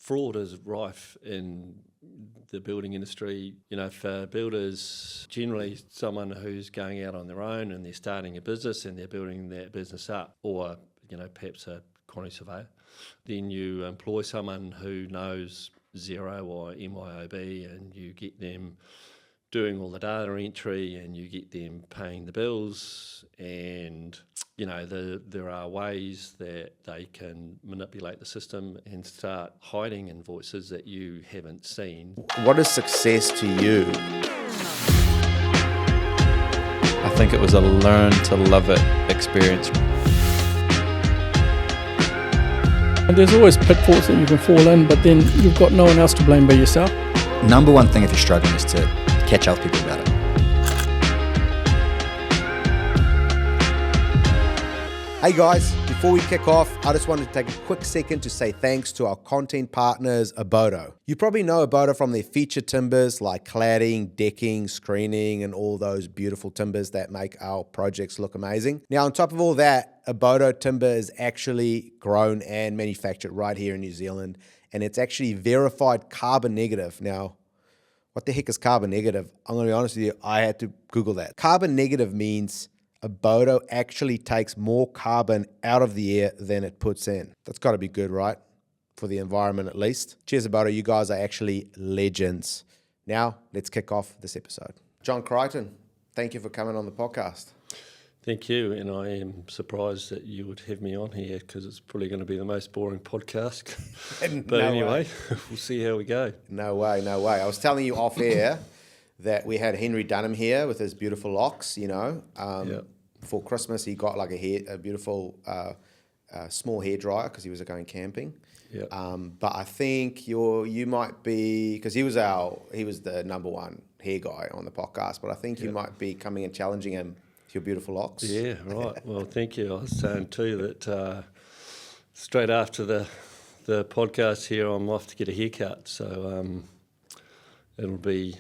fraud is rife in the building industry. For builders, generally someone who's going out on their own and they're starting a business and they're building that business up, or, perhaps a quantity surveyor. Then you employ someone who knows Xero or MYOB, and you get them doing all the data entry and you get them paying the bills, and there are ways that they can manipulate the system and start hiding invoices that you haven't seen. What is success to you? I think it was a learn to love it experience. And there's always pitfalls that you can fall in, but then you've got no one else to blame but yourself. Number one thing if you're struggling is to catch up with people about it. Hey guys, before we kick off, I just wanted to take a quick second to say thanks to our content partners, Abodo. You probably know Abodo from their feature timbers like cladding, decking, screening, and all those beautiful timbers that make our projects look amazing. Now, on top of all that, Abodo timber is actually grown and manufactured right here in New Zealand, and it's actually verified carbon negative. Now, what the heck is carbon negative? I'm going to be honest with you, I had to Google that. Carbon negative means Abodo actually takes more carbon out of the air than it puts in. That's got to be good, right? For the environment at least. Cheers, Abodo. You guys are actually legends. Now, let's kick off this episode. John Creighton, thank you for coming on the podcast. Thank you, and I am surprised that you would have me on here because it's probably going to be the most boring podcast. But anyway, we'll see how we go. No way. I was telling you off air that we had Henry Dunham here with his beautiful locks, For Christmas, he got like a beautiful small hairdryer because he was going camping. Yep. But I think you might be, because he was the number one hair guy on the podcast, but I think you might be coming and challenging him with your beautiful locks. Yeah, right. Well, thank you. I was saying too that straight after the podcast here, I'm off to get a haircut, so it'll be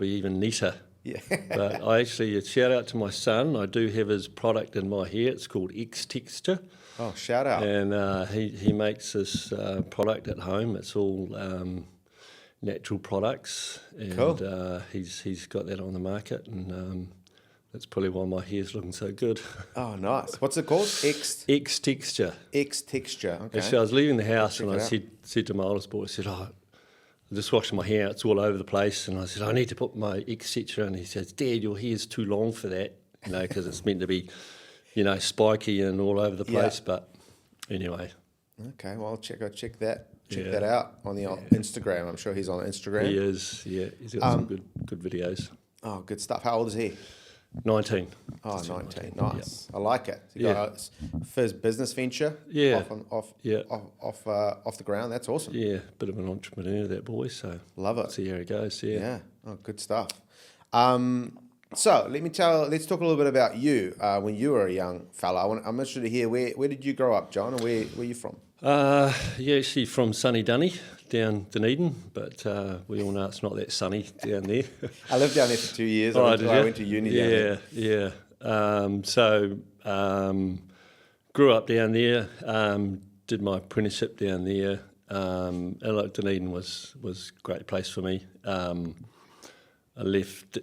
even neater. Yeah. But I actually, shout out to my son. I do have his product in my hair. It's called X Texture. Oh, shout out. And he makes this product at home. It's all natural products. And cool. He's got that on the market, and that's probably why my hair's looking so good. Oh, nice. What's it called? X Texture. X Texture, okay. Actually, I was leaving the house and I said to my oldest boy, I said, I'm just washing my hair, it's all over the place, and I said, I need to put my X texture in. And he says, Dad, your hair's too long for that, because it's meant to be, spiky and all over the place. Yeah. But anyway. Okay, well, check that out on the Instagram. I'm sure he's on Instagram. He is, yeah. He's got some good videos. Oh, good stuff. How old is he? 19. Oh, 19. Nice. Yep. I like it. First business venture. Yeah. Off the ground. That's awesome. Yeah. Bit of an entrepreneur, that boy. So love it. See how it goes. Yeah. Yeah. Oh, good stuff. So let's talk a little bit about you when you were a young fella. I'm interested to hear where did you grow up, John, and where are you from? Actually from sunny Dunny down Dunedin, but we all know it's not that sunny down there. I lived down there for 2 years. I went to uni down there. Yeah. Grew up down there, did my apprenticeship down there. And Dunedin was a great place for me. I left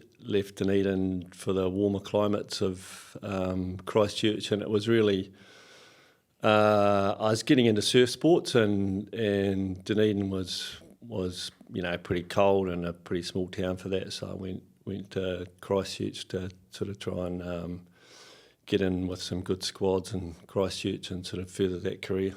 Dunedin for the warmer climates of Christchurch, and it was really... I was getting into surf sports, and Dunedin was pretty cold and a pretty small town for that. So I went to Christchurch to sort of try and get in with some good squads in Christchurch and sort of further that career.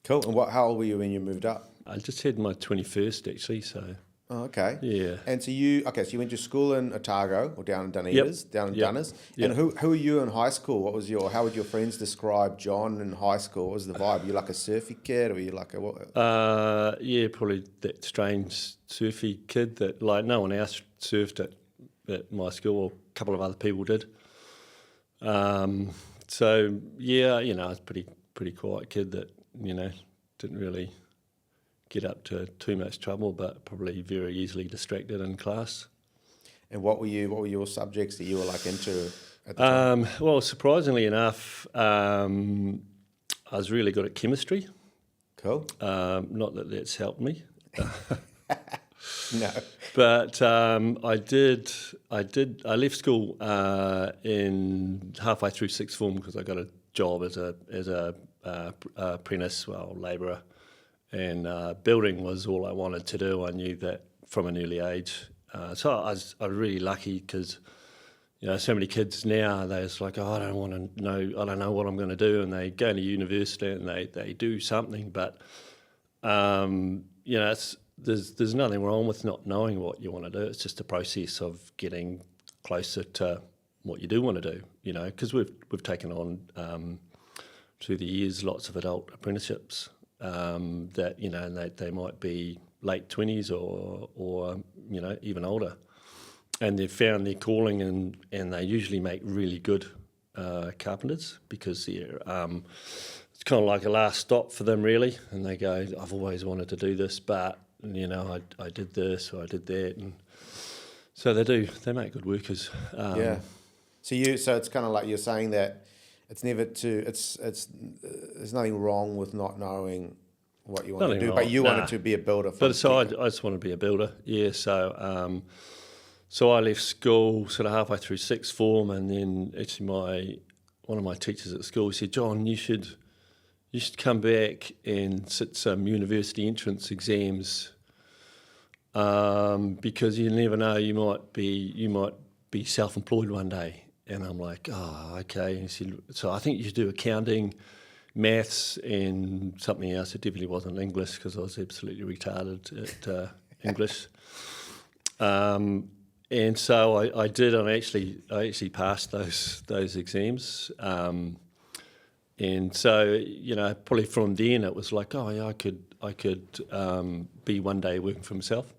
Cool. And how old were you when you moved up? I just had my 21st actually. So. Oh, okay. Yeah. And so you went to school in Otago or down in Dunedin, down in Dunners. Yep. And who were you in high school? How would your friends describe John in high school? What was the vibe? You like a surfy kid, or were you like a what? Probably that strange surfy kid that no one else surfed at my school. Or a couple of other people did. So yeah, I was pretty quiet kid that didn't really get up to too much trouble, but probably very easily distracted in class. And what were your subjects that you were into at the time? Well, surprisingly enough, I was really good at chemistry. Cool. Not that that's helped me. No. But I left school in halfway through sixth form because I got a job as a apprentice, labourer, and building was all I wanted to do. I knew that from an early age. So I was really lucky because, so many kids now, they're just like, I don't know what I'm going to do, and they go to university and they do something, but there's nothing wrong with not knowing what you want to do. It's just a process of getting closer to what you do want to do, because we've taken on through the years lots of adult apprenticeships that, and they might be late 20s or even older. And they've found their calling and they usually make really good carpenters because they're, it's kind of like a last stop for them really. And they go, I've always wanted to do this, but, I did this or I did that. And so they make good workers. Yeah. So it's kind of like you're saying that it's never there's nothing wrong with not knowing what you want to do, but you wanted to be a builder. But so I just want to be a builder, yeah. So so I left school sort of halfway through sixth form, and then actually one of my teachers at school said, John, you should come back and sit some university entrance exams because you never know, you might be self-employed one day. And I'm like, oh, okay. And he said, so I think you should do accounting, maths, and something else. It definitely wasn't English because I was absolutely retarded at English. And so I did, and I actually passed those exams. And so, probably from then it was like, oh yeah, I could be one day working for myself.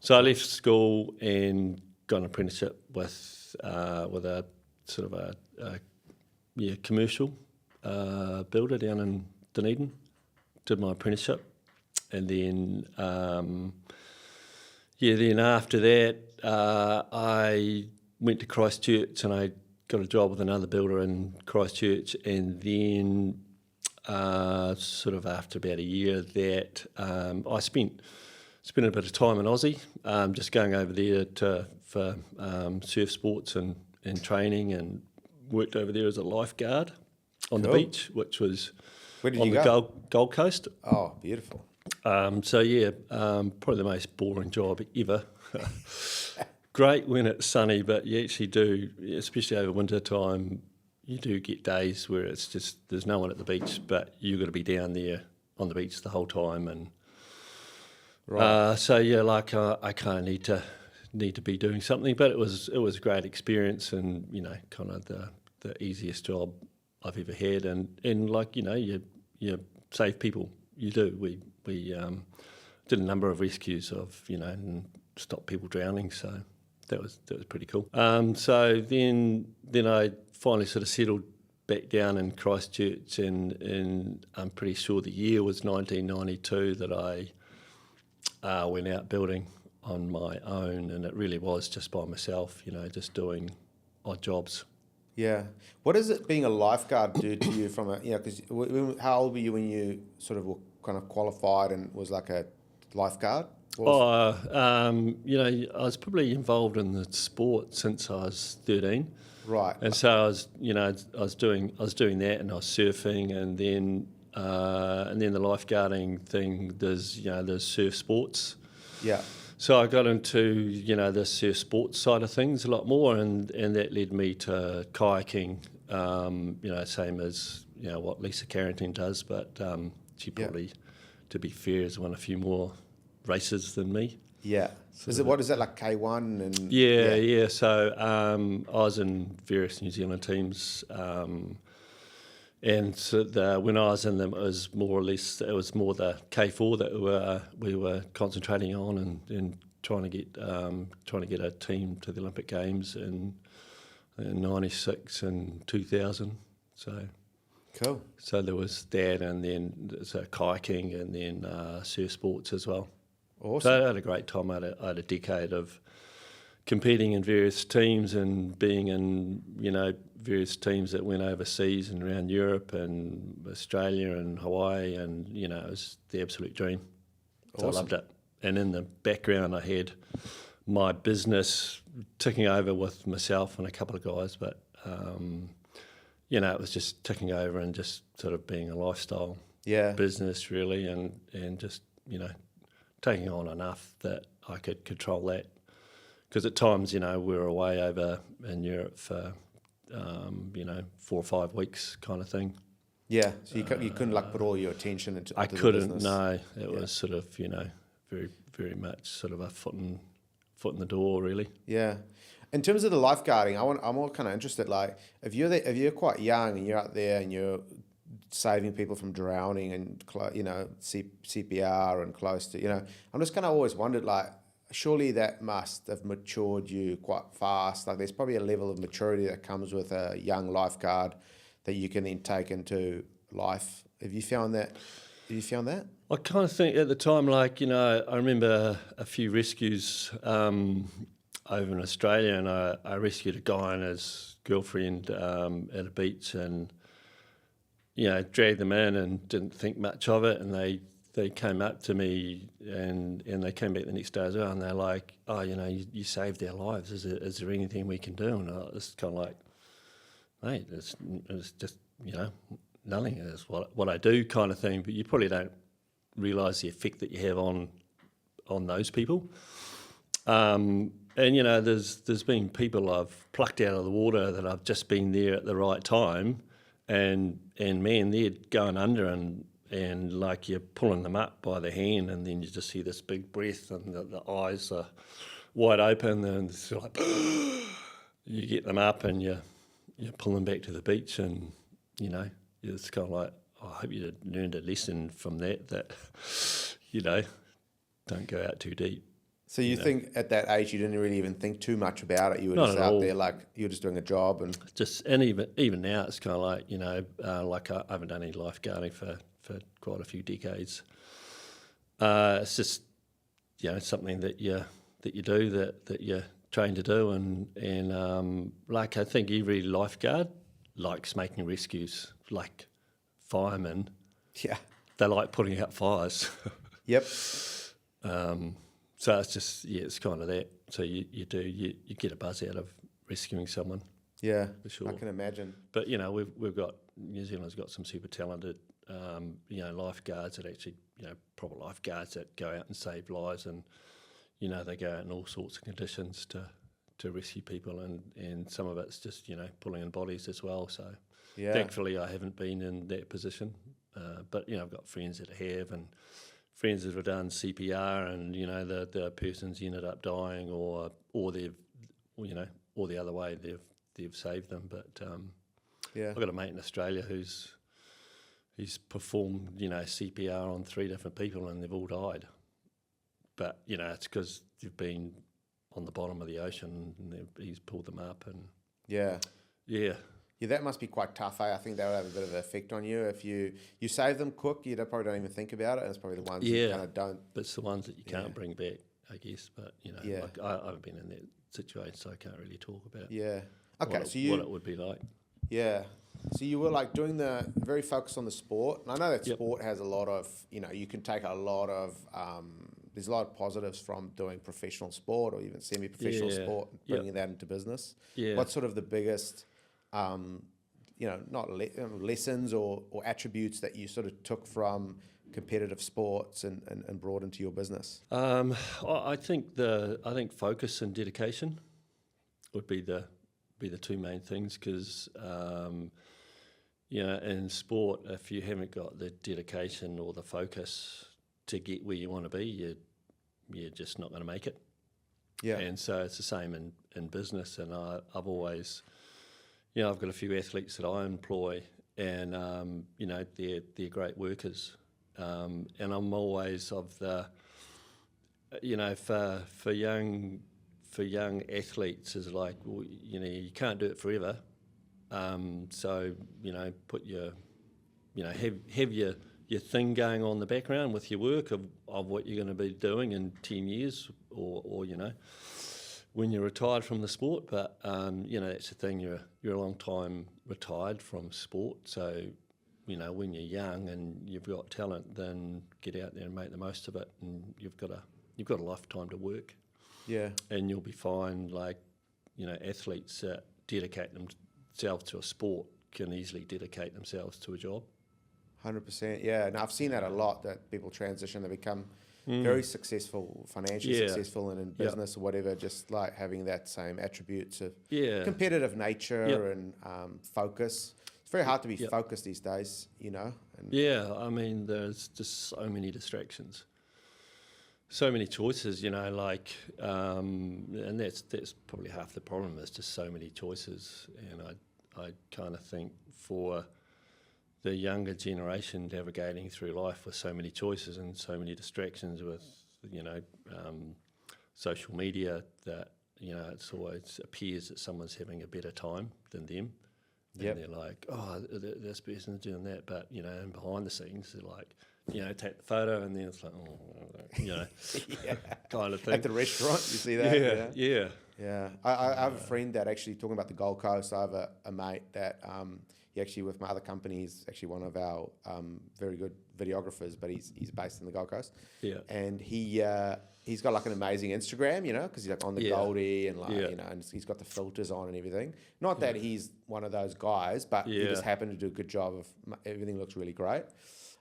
So I left school and got an apprenticeship with a sort of a commercial builder down in Dunedin. Did my apprenticeship, and then then after that I went to Christchurch and I got a job with another builder in Christchurch, and then sort of after about a year that I spent a bit of time in Aussie, just going over there for surf sports and training, and worked over there as a lifeguard on the beach, which was Where did on you the go? Gold Coast. Oh, beautiful. Probably the most boring job ever. Great when it's sunny, but you actually do, especially over winter time, you do get days where it's just there's no one at the beach, but you've got to be down there on the beach the whole time, and Right. I kind of need to be doing something. But it was a great experience, and kind of the easiest job I've ever had, and you save people. You do. We did a number of rescues of and stopped people drowning. So that was pretty cool. So then I finally sort of settled back down in Christchurch, and I'm pretty sure the year was 1992 that I went out building on my own, and it really was just by myself, just doing odd jobs. Yeah. What does it being a lifeguard do to you from a, because how old were you when you sort of were kind of qualified and was like a lifeguard? I was probably involved in the sport since I was 13. Right. And so I was doing that, and I was surfing, and then the lifeguarding thing. There's surf sports. Yeah. So I got into the surf sports side of things a lot more, and that led me to kayaking. Same as what Lisa Carrington does, but she probably, to be fair, has won a few more races than me. Yeah. So what is that, like K1 and? Yeah. So I was in various New Zealand teams, and so when I was in them, it was more the K4 that we were concentrating on, and trying to get a team to the Olympic Games in '96 and 2000. So. Cool. So there was that, and then kayaking, and then surf sports as well. Awesome. So I had a great time. I had a decade of competing in various teams and being in, various teams that went overseas and around Europe and Australia and Hawaii, and, it was the absolute dream. So Awesome. I loved it. And in the background I had my business ticking over with myself and a couple of guys, but, it was just ticking over and just sort of being a lifestyle business really, and just, taking on enough that I could control that. Because at times, we were away over in Europe for, 4 or 5 weeks kind of thing. Yeah, so you couldn't like put all your attention into I the couldn't, business. no. It was sort of, very, very much sort of a foot in the door, really. Yeah. In terms of the lifeguarding, I'm all kind of interested. Like, if you're quite young and you're out there and you're saving people from drowning and CPR and close to, I'm just kind of always wondered, like, surely that must have matured you quite fast. Like, there's probably a level of maturity that comes with a young lifeguard that you can then take into life. Have you found that? I kind of think at the time, like, I remember a few rescues over in Australia, and I rescued a guy and his girlfriend at a beach, and, dragged them in and didn't think much of it, and they came up to me and they came back the next day as well, and they're like, oh, you saved our lives. Is there anything we can do? And I was kind of like, mate, it's just, nothing. It's what I do kind of thing, but you probably don't realise the effect that you have on those people. And, there's been people I've plucked out of the water that I've just been there at the right time, and man, they're going under, and like you're pulling them up by the hand, and then you just see this big breath, and the eyes are wide open, and it's like you get them up and you pull them back to the beach, and it's kind of like, I hope you learned a lesson from that don't go out too deep. So you think at that age you didn't really even think too much about it? You were Not just at out all. there like you were just doing a job and And even now it's kind of like, like I haven't done any lifeguarding for quite a few decades. It's just, something that you do, that you're trained to do, and like I think every lifeguard likes making rescues, like firemen. yeah. They like putting out fires. Yep. So it's just, it's kind of that. So you get a buzz out of rescuing someone. Yeah. For sure. I can imagine. But we've got, New Zealand's got some super talented lifeguards that actually, proper lifeguards that go out and save lives, and they go out in all sorts of conditions to rescue people, and some of it's just pulling in bodies as well. So Yeah. thankfully I haven't been in that position, but I've got friends that have, and friends that have done CPR, and the person's ended up dying, or they've or the other way, they've saved them. But Yeah. I've got a mate in Australia he's performed CPR on 3 different people, and they've all died. But it's because they've been on the bottom of the ocean, and he's pulled them up, and Yeah. yeah. Yeah, that must be quite tough. I think that would have a bit of an effect on you. If you save them quick, probably don't even think about it. And it's probably the ones you kind of don't. But it's the ones that you can't bring back, I guess. But Yeah. like I haven't been in that situation, so I can't really talk about Yeah. Okay, what it would be like. Yeah. So you were like doing very focused on the sport. And I know that Yep. sport has a lot of, you can take a lot of, there's a lot of positives from doing professional sport or even semi-professional Yeah. sport, bringing that into business. Yeah. What's sort of the biggest, not lessons or attributes that you sort of took from competitive sports and brought into your business? I think focus and dedication would be the 2 main things, because in sport, if you haven't got the dedication or the focus to get where you want to be, you're just not going to make it. Yeah. And so it's the same in business, and I've always, I've got a few athletes that I employ, and they're great workers, and I'm always of the, for young athletes is like, well, you can't do it forever, so put your, have your thing going on in the background with your work of what you're going to be doing in 10 years or when you're retired from the sport, but that's the thing. You're a long time retired from sport, so when you're young and you've got talent, then get out there and make the most of it. And you've got a lifetime to work. Yeah. And you'll be fine. Like athletes that dedicate themselves to a sport can easily dedicate themselves to a job. 100%. Yeah, and I've seen that a lot. That people transition, they become very successful, financially successful, and in business or whatever. Just like having that same attributes of competitive nature and focus. It's very hard to be focused these days, And I mean, there's just so many distractions, so many choices, and that's probably half the problem. There's just so many choices, and I kind of think for the younger generation navigating through life with so many choices and so many distractions with, social media, that, it's always appears that someone's having a better time than them. And they're like, oh, this person's doing that. But, and behind the scenes, they're like, take the photo, and then it's like, kind of thing. At the restaurant, you see that? Yeah. I have a friend that actually, talking about the Gold Coast, I have a mate that he actually, with my other company, is actually one of our very good videographers, but he's based in the Gold Coast. Yeah. And he's got like an amazing Instagram, because he's like on the Goldie and and he's got the filters on and everything. Not that he's one of those guys, but he just happened to do a good job of everything looks really great.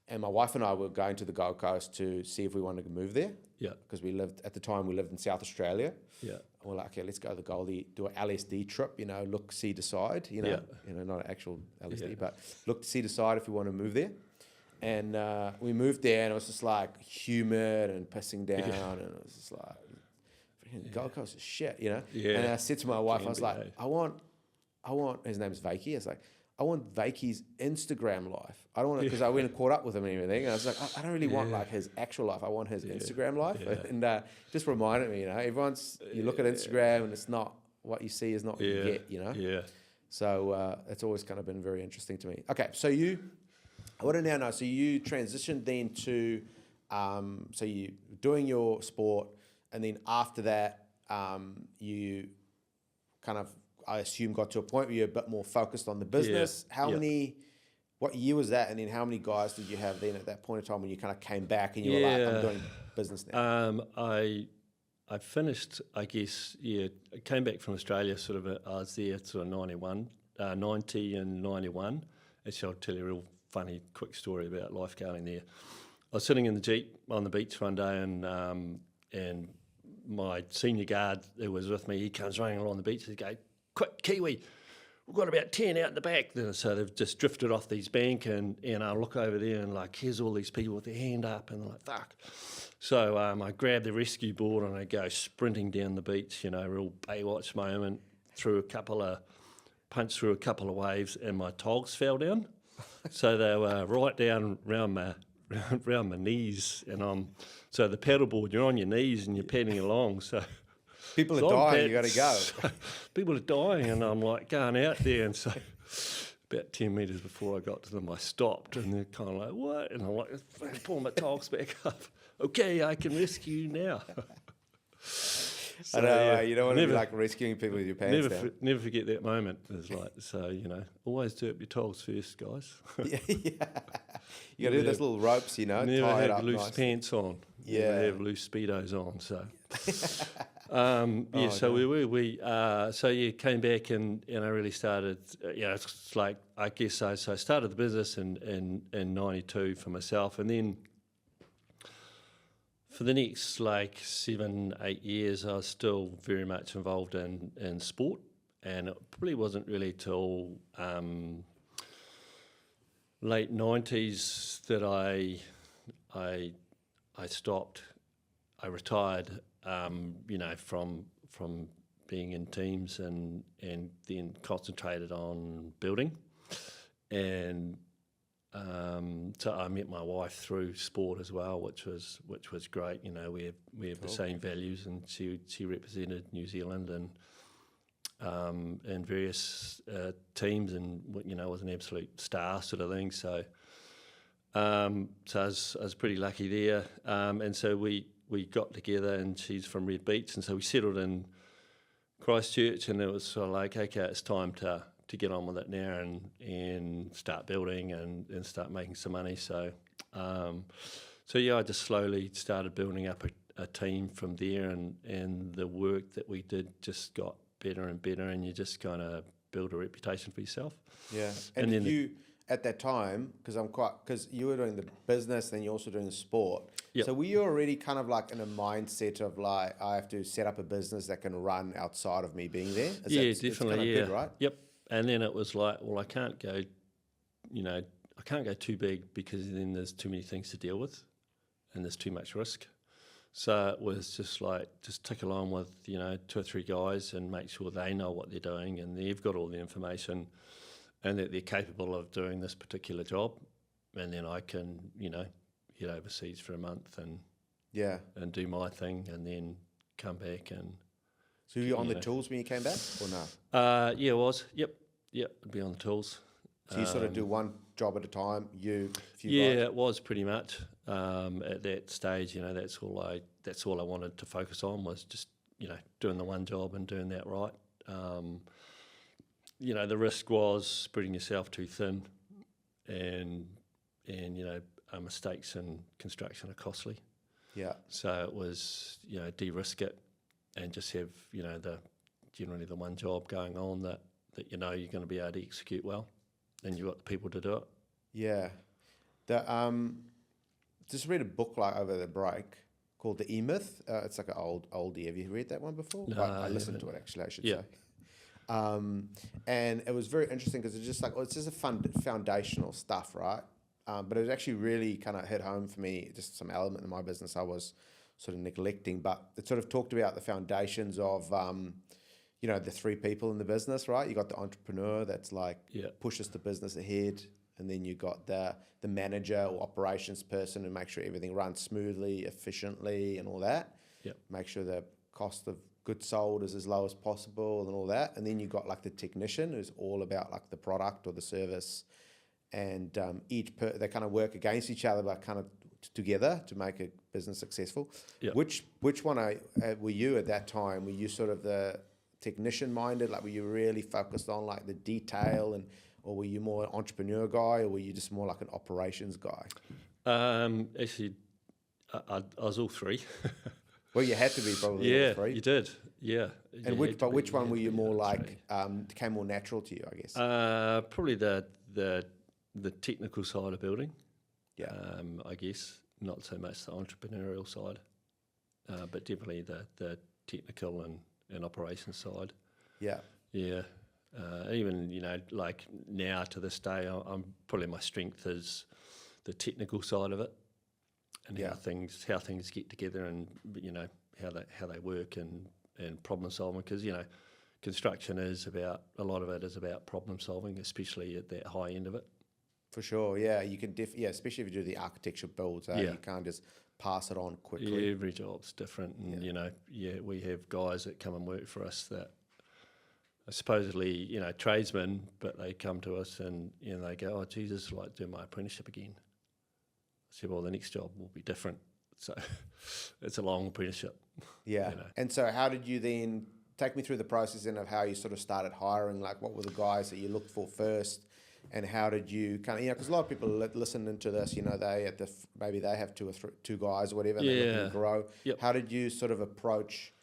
And my wife and I were going to the Gold Coast to see if we wanted to move there. Yeah. Because we lived in South Australia. Yeah. And we're like, okay, let's go to the Goldie, do an LSD trip, look, see, decide, not an actual LSD, but look, see, decide if we want to move there. And we moved there, and it was just like humid and pissing down, and it was just like, freaking Gold Coast is shit, Yeah. And I said to my wife, I was like, I want, his name's Vakey, I was like, I want Vakey's Instagram life. I don't want it, because I went and caught up with him and everything, and I was like, I don't really want like his actual life. I want his Instagram life. Yeah. And just reminded me, you look at Instagram and it's not what you see is not what you get, Yeah. So it's always kind of been very interesting to me. Okay, so I want to now know, so you transitioned then to, so you doing your sport, and then after that, you kind of, I assume, got to a point where you're a bit more focused on the business. What year was that? And then how many guys did you have then at that point in time when you kind of came back and you were like, I'm doing business now? I finished, I guess, I came back from Australia I was there sort of 90 and 91. Actually, I'll tell you a real funny, quick story about lifeguarding there. I was sitting in the Jeep on the beach one day, and my senior guard who was with me, he comes running along the beach, he goes, quick, Kiwi, we've got about 10 out the back. So they've just drifted off these bank, and I look over there and like, here's all these people with their hand up, and they're like, fuck. So I grab the rescue board and I go sprinting down the beach, real Baywatch moment, punched through a couple of waves, and my togs fell down. So they were right down round my knees, and so the paddleboard, you're on your knees and you're paddling along, so people are dying, you got to go. So people are dying, and I'm like going out there, and so about 10 metres before I got to them, I stopped, and they're kind of like, what? And I'm like, pull my togs back up. Okay, I can rescue you now. So, I know, you don't want to be like rescuing people with your pants down. Never forget that moment. It's like, so, always do up your togs first, guys. You got to do those little ropes, never tie it have up loose nice. Pants on. Yeah. Never have loose Speedos on, so. Came back and I really started, it's like, I guess, so I started the business in 92 for myself, and then for the next 7-8 years, I was still very much involved in sport, and it probably wasn't really till late 90s that I stopped. I retired, from being in teams, and then concentrated on building, and. So I met my wife through sport as well, which was great. We have the same values, and she represented New Zealand and various teams, and was an absolute star sort of thing. So I was pretty lucky there, and so we got together, and she's from Red Beach, and so we settled in Christchurch, and it was sort of like, okay, it's time to get on with it now and start building and start making some money. So, I just slowly started building up a team from there, and the work that we did just got better and better, and you just kind of build a reputation for yourself. Yeah, And and then you at that time, because you were doing the business, then you're also doing the sport. Yep. So were you already kind of like in a mindset of like, I have to set up a business that can run outside of me being there? Yeah, it's definitely. kind of Yeah, good, right? Yep. And then it was like, well, I can't go too big because then there's too many things to deal with, and there's too much risk. So it was just like, just tick along with 2 or 3 guys and make sure they know what they're doing and they've got all the information, and that they're capable of doing this particular job, and then I can head overseas for a month and do my thing, and then come back. And So were you on the tools when you came back, or no? yeah, I was. Yep, I'd be on the tools. So you sort of do one job at a time. A few Yeah, guys? it was pretty much at that stage. That's all I wanted to focus on, was just doing the one job and doing that right. The risk was spreading yourself too thin, and mistakes in construction are costly. Yeah. So it was de-risk it and just have generally the one job going on that you're going to be able to execute well, and you've got the people to do it. Yeah. Just read a book like over the break called The E-Myth. It's like an oldie. Have you read that one before? No, I listened to it actually, I should say. And it was very interesting because it's just like, it's just a foundational stuff, right? But it was actually really kind of hit home for me, just some element in my business I was sort of neglecting. But it sort of talked about the foundations of, the 3 people in the business, right? You got the entrepreneur that's like pushes the business ahead. And then you got the manager or operations person who makes sure everything runs smoothly, efficiently, and all that. Yep. Make sure the cost of goods sold is as low as possible and all that. And then you got like the technician who's all about like the product or the service. And they kind of work against each other, but kind of together to make a business successful. Yep. Which one were you at that time? Were you sort of the technician minded? Like, were you really focused on like the detail, or were you more an entrepreneur guy, or were you just more like an operations guy? Actually, I was all 3. Well, you had to be probably all 3. You did. Yeah. And which one were you more like became more natural to you, I guess? Probably the technical side of building. Yeah. I guess not so much the entrepreneurial side, but definitely the technical and operations side. Yeah. Yeah. Even like now to this day, I'm probably, my strength is the technical side of it, and how things get together, and how they work and problem solving, because construction is about, a lot of it is about problem solving, especially at that high end of it. For sure, yeah. You can especially if you do the architecture builds, you can't just pass it on quickly. Every job's different, and we have guys that come and work for us that are supposedly tradesmen, but they come to us and they go, "Oh, Jesus, I'd like to do my apprenticeship again." I said, "Well, the next job will be different." So it's a long apprenticeship. Yeah. And so, how did you then take me through the process then of how you sort of started hiring? Like, what were the guys that you looked for first? And how did you kind of, because a lot of people listening to this, maybe they have 2 or 2 guys or whatever, and they're looking to grow. Yep. How did you sort of approach?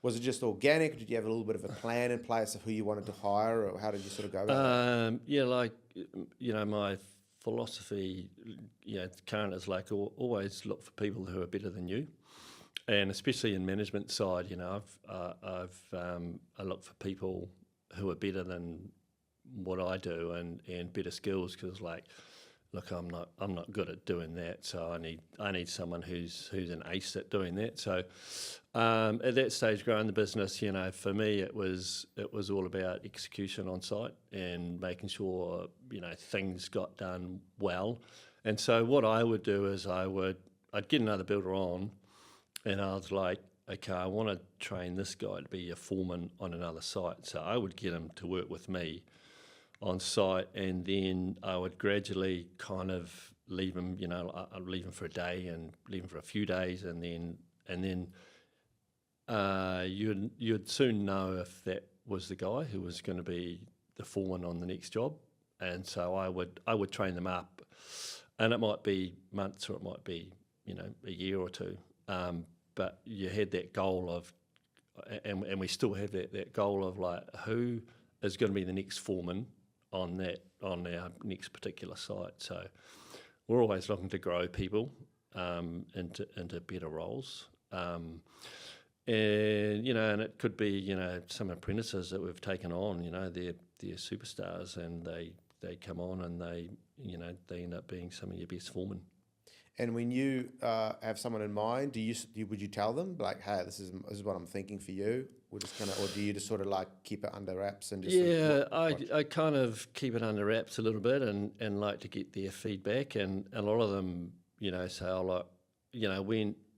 Was it just organic? Did you have a little bit of a plan in place of who you wanted to hire, or how did you sort of go about that? My philosophy, current is like always look for people who are better than you, and especially in management side, I look for people who are better than what I do and better skills, because look, I'm not good at doing that, so I need someone who's an ace at doing that. So at that stage, growing the business, for me it was all about execution on site and making sure things got done well. And so what I would do is I'd get another builder on, and I was like, okay, I want to train this guy to be a foreman on another site. So I would get him to work with me on site, and then I would gradually kind of leave him, I'd leave him for a day and leave him for a few days, and then you'd soon know if that was the guy who was going to be the foreman on the next job, and so I would train them up, and it might be months or it might be a year or two, but you had that goal of, and we still have that goal of like who is going to be the next foreman on our next particular site. So we're always looking to grow people into better roles. And it could be some apprentices that we've taken on. They're superstars, and they come on and they end up being some of your best foremen. And when you have someone in mind, would you tell them like, hey, this is what I'm thinking for you? Or do you just sort of like keep it under wraps and just I kind of keep it under wraps a little bit and like to get their feedback, and a lot of them say,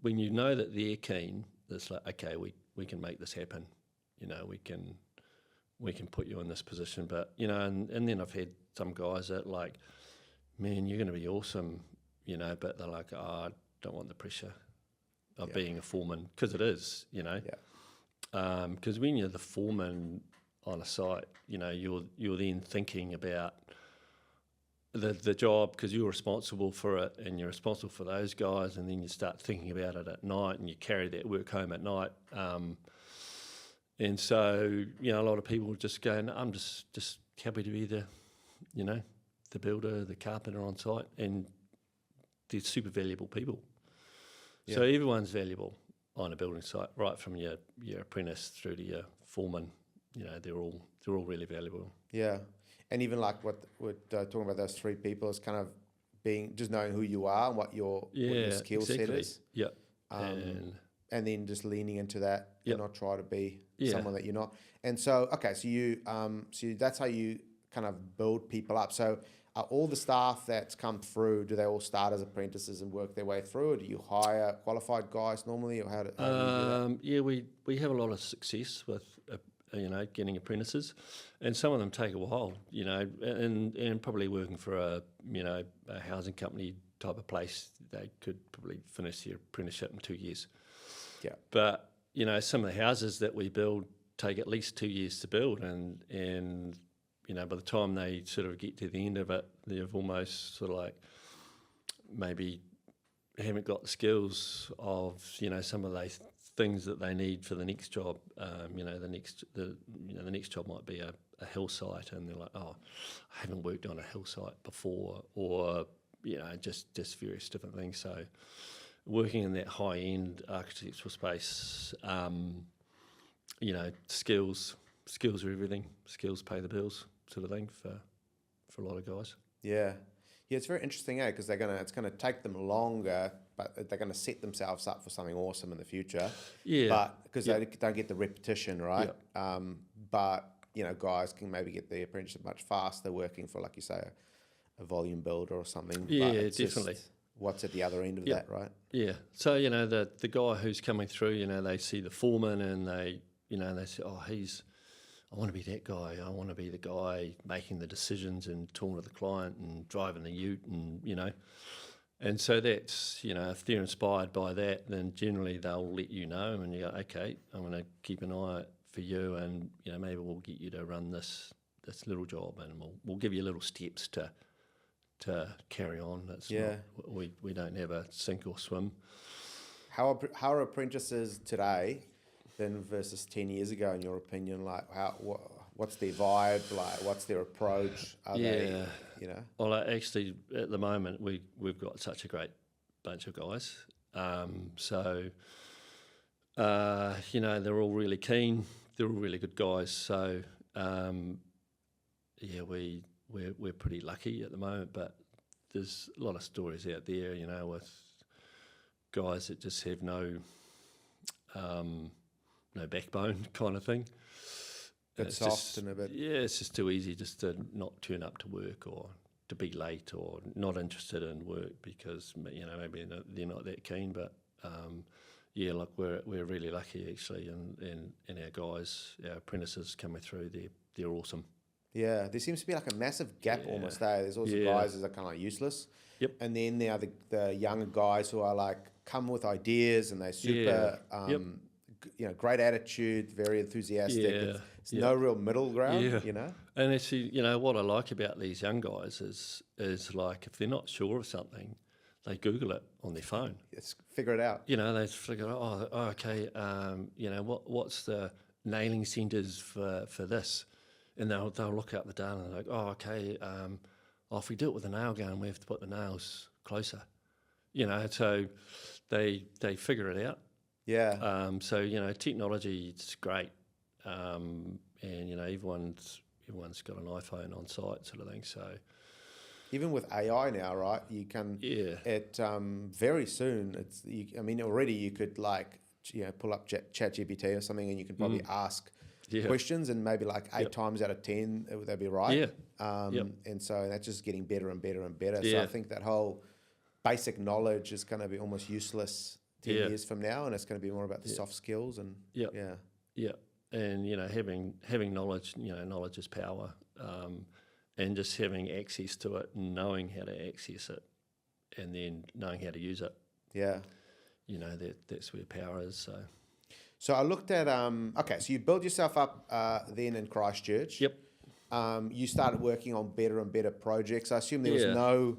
when you know that they're keen, it's like, okay, we can make this happen, we can put you in this position. But and then I've had some guys that like, man, you're going to be awesome, but they're like, I don't want the pressure of being a foreman, because it is, because when you're the foreman on a site, you're then thinking about the job, because you're responsible for it and you're responsible for those guys, and then you start thinking about it at night and you carry that work home at night. And so, a lot of people just go, no, I'm just happy to be the builder, the carpenter on site, and they're super valuable people. Yeah. So everyone's valuable on a building site, right from your apprentice through to your foreman. They're all really valuable. Yeah. And even like what we're talking about, those three people, is kind of just knowing who you are and what your skill set is. Yeah. And then just leaning into that and not try to be someone that you're not. And so, okay, so you that's how you kind of build people up. So are all the staff that's come through, do they all start as apprentices and work their way through, or do you hire qualified guys normally, or how do you do that? Yeah, we have a lot of success with getting apprentices, and some of them take a while, and probably working for a housing company type of place, they could probably finish their apprenticeship in 2 years. Yeah. But some of the houses that we build take at least 2 years to build, and by the time they sort of get to the end of it, they've almost sort of like maybe haven't got the skills of some of those things that they need for the next job. The next job might be a hill site, and they're like, oh, I haven't worked on a hill site before, or just various different things. So working in that high end architectural space, skills are everything. Skills pay the bills, sort of thing for a lot of guys. Yeah, it's very interesting, because it's gonna take them longer, but they're gonna set themselves up for something awesome in the future. Yeah, but because they don't get the repetition, right? Yeah. But guys can maybe get the apprenticeship much faster working for, like you say, a volume builder or something. Yeah, definitely. What's at the other end of that, right? Yeah. So the guy who's coming through, they see the foreman and they say, oh, I want to be that guy. I want to be the guy making the decisions and talking to the client and driving the ute, and and so that's if they're inspired by that, then generally they'll let you know, and you go, okay, I'm going to keep an eye out for you, and maybe we'll get you to run this little job, and we'll give you little steps to carry on. That's we don't have a sink or swim. How are apprentices today than versus 10 years ago, in your opinion? Like, what's their vibe like? What's their approach? Are they, Well, actually, at the moment, we've got such a great bunch of guys. They're all really keen. They're all really good guys. So, we're pretty lucky at the moment. But there's a lot of stories out there, with guys that just have no backbone kind of thing. It's soft and a bit. Yeah, it's just too easy just to not turn up to work, or to be late, or not interested in work because maybe they're not that keen. But look, we're really lucky actually, and our guys, our apprentices coming through, they're awesome. Yeah, there seems to be like a massive gap almost there. There's also guys that are kind of like useless. Yep. And then there are the younger guys who are like come with ideas, and they're super great attitude, very enthusiastic. Yeah, It's no real middle ground, yeah. And actually, what I like about these young guys is like if they're not sure of something, they Google it on their phone. Let's figure it out. They figure out, okay, what's the nailing centres for this? And they'll look up the data and they're like, okay, if we do it with a nail gun, we have to put the nails closer. So they figure it out. Yeah. Technology is great, and everyone's got an iPhone on site, sort of thing. So even with AI now, right? You can. Yeah. Very soon. Already you could pull up ChatGPT or something, and you could probably ask questions, and maybe like 8 times out of 10 they'd be right. Yeah. And so that's just getting better and better and better. Yeah. So I think that whole basic knowledge is going to be almost useless 10 years from now, and it's going to be more about the soft skills and Yeah. And having knowledge, knowledge is power, and just having access to it, and knowing how to access it, and then knowing how to use it. Yeah. That's where power is. So I looked at so you built yourself up then in Christchurch. Yep. You started working on better and better projects. I assume there was no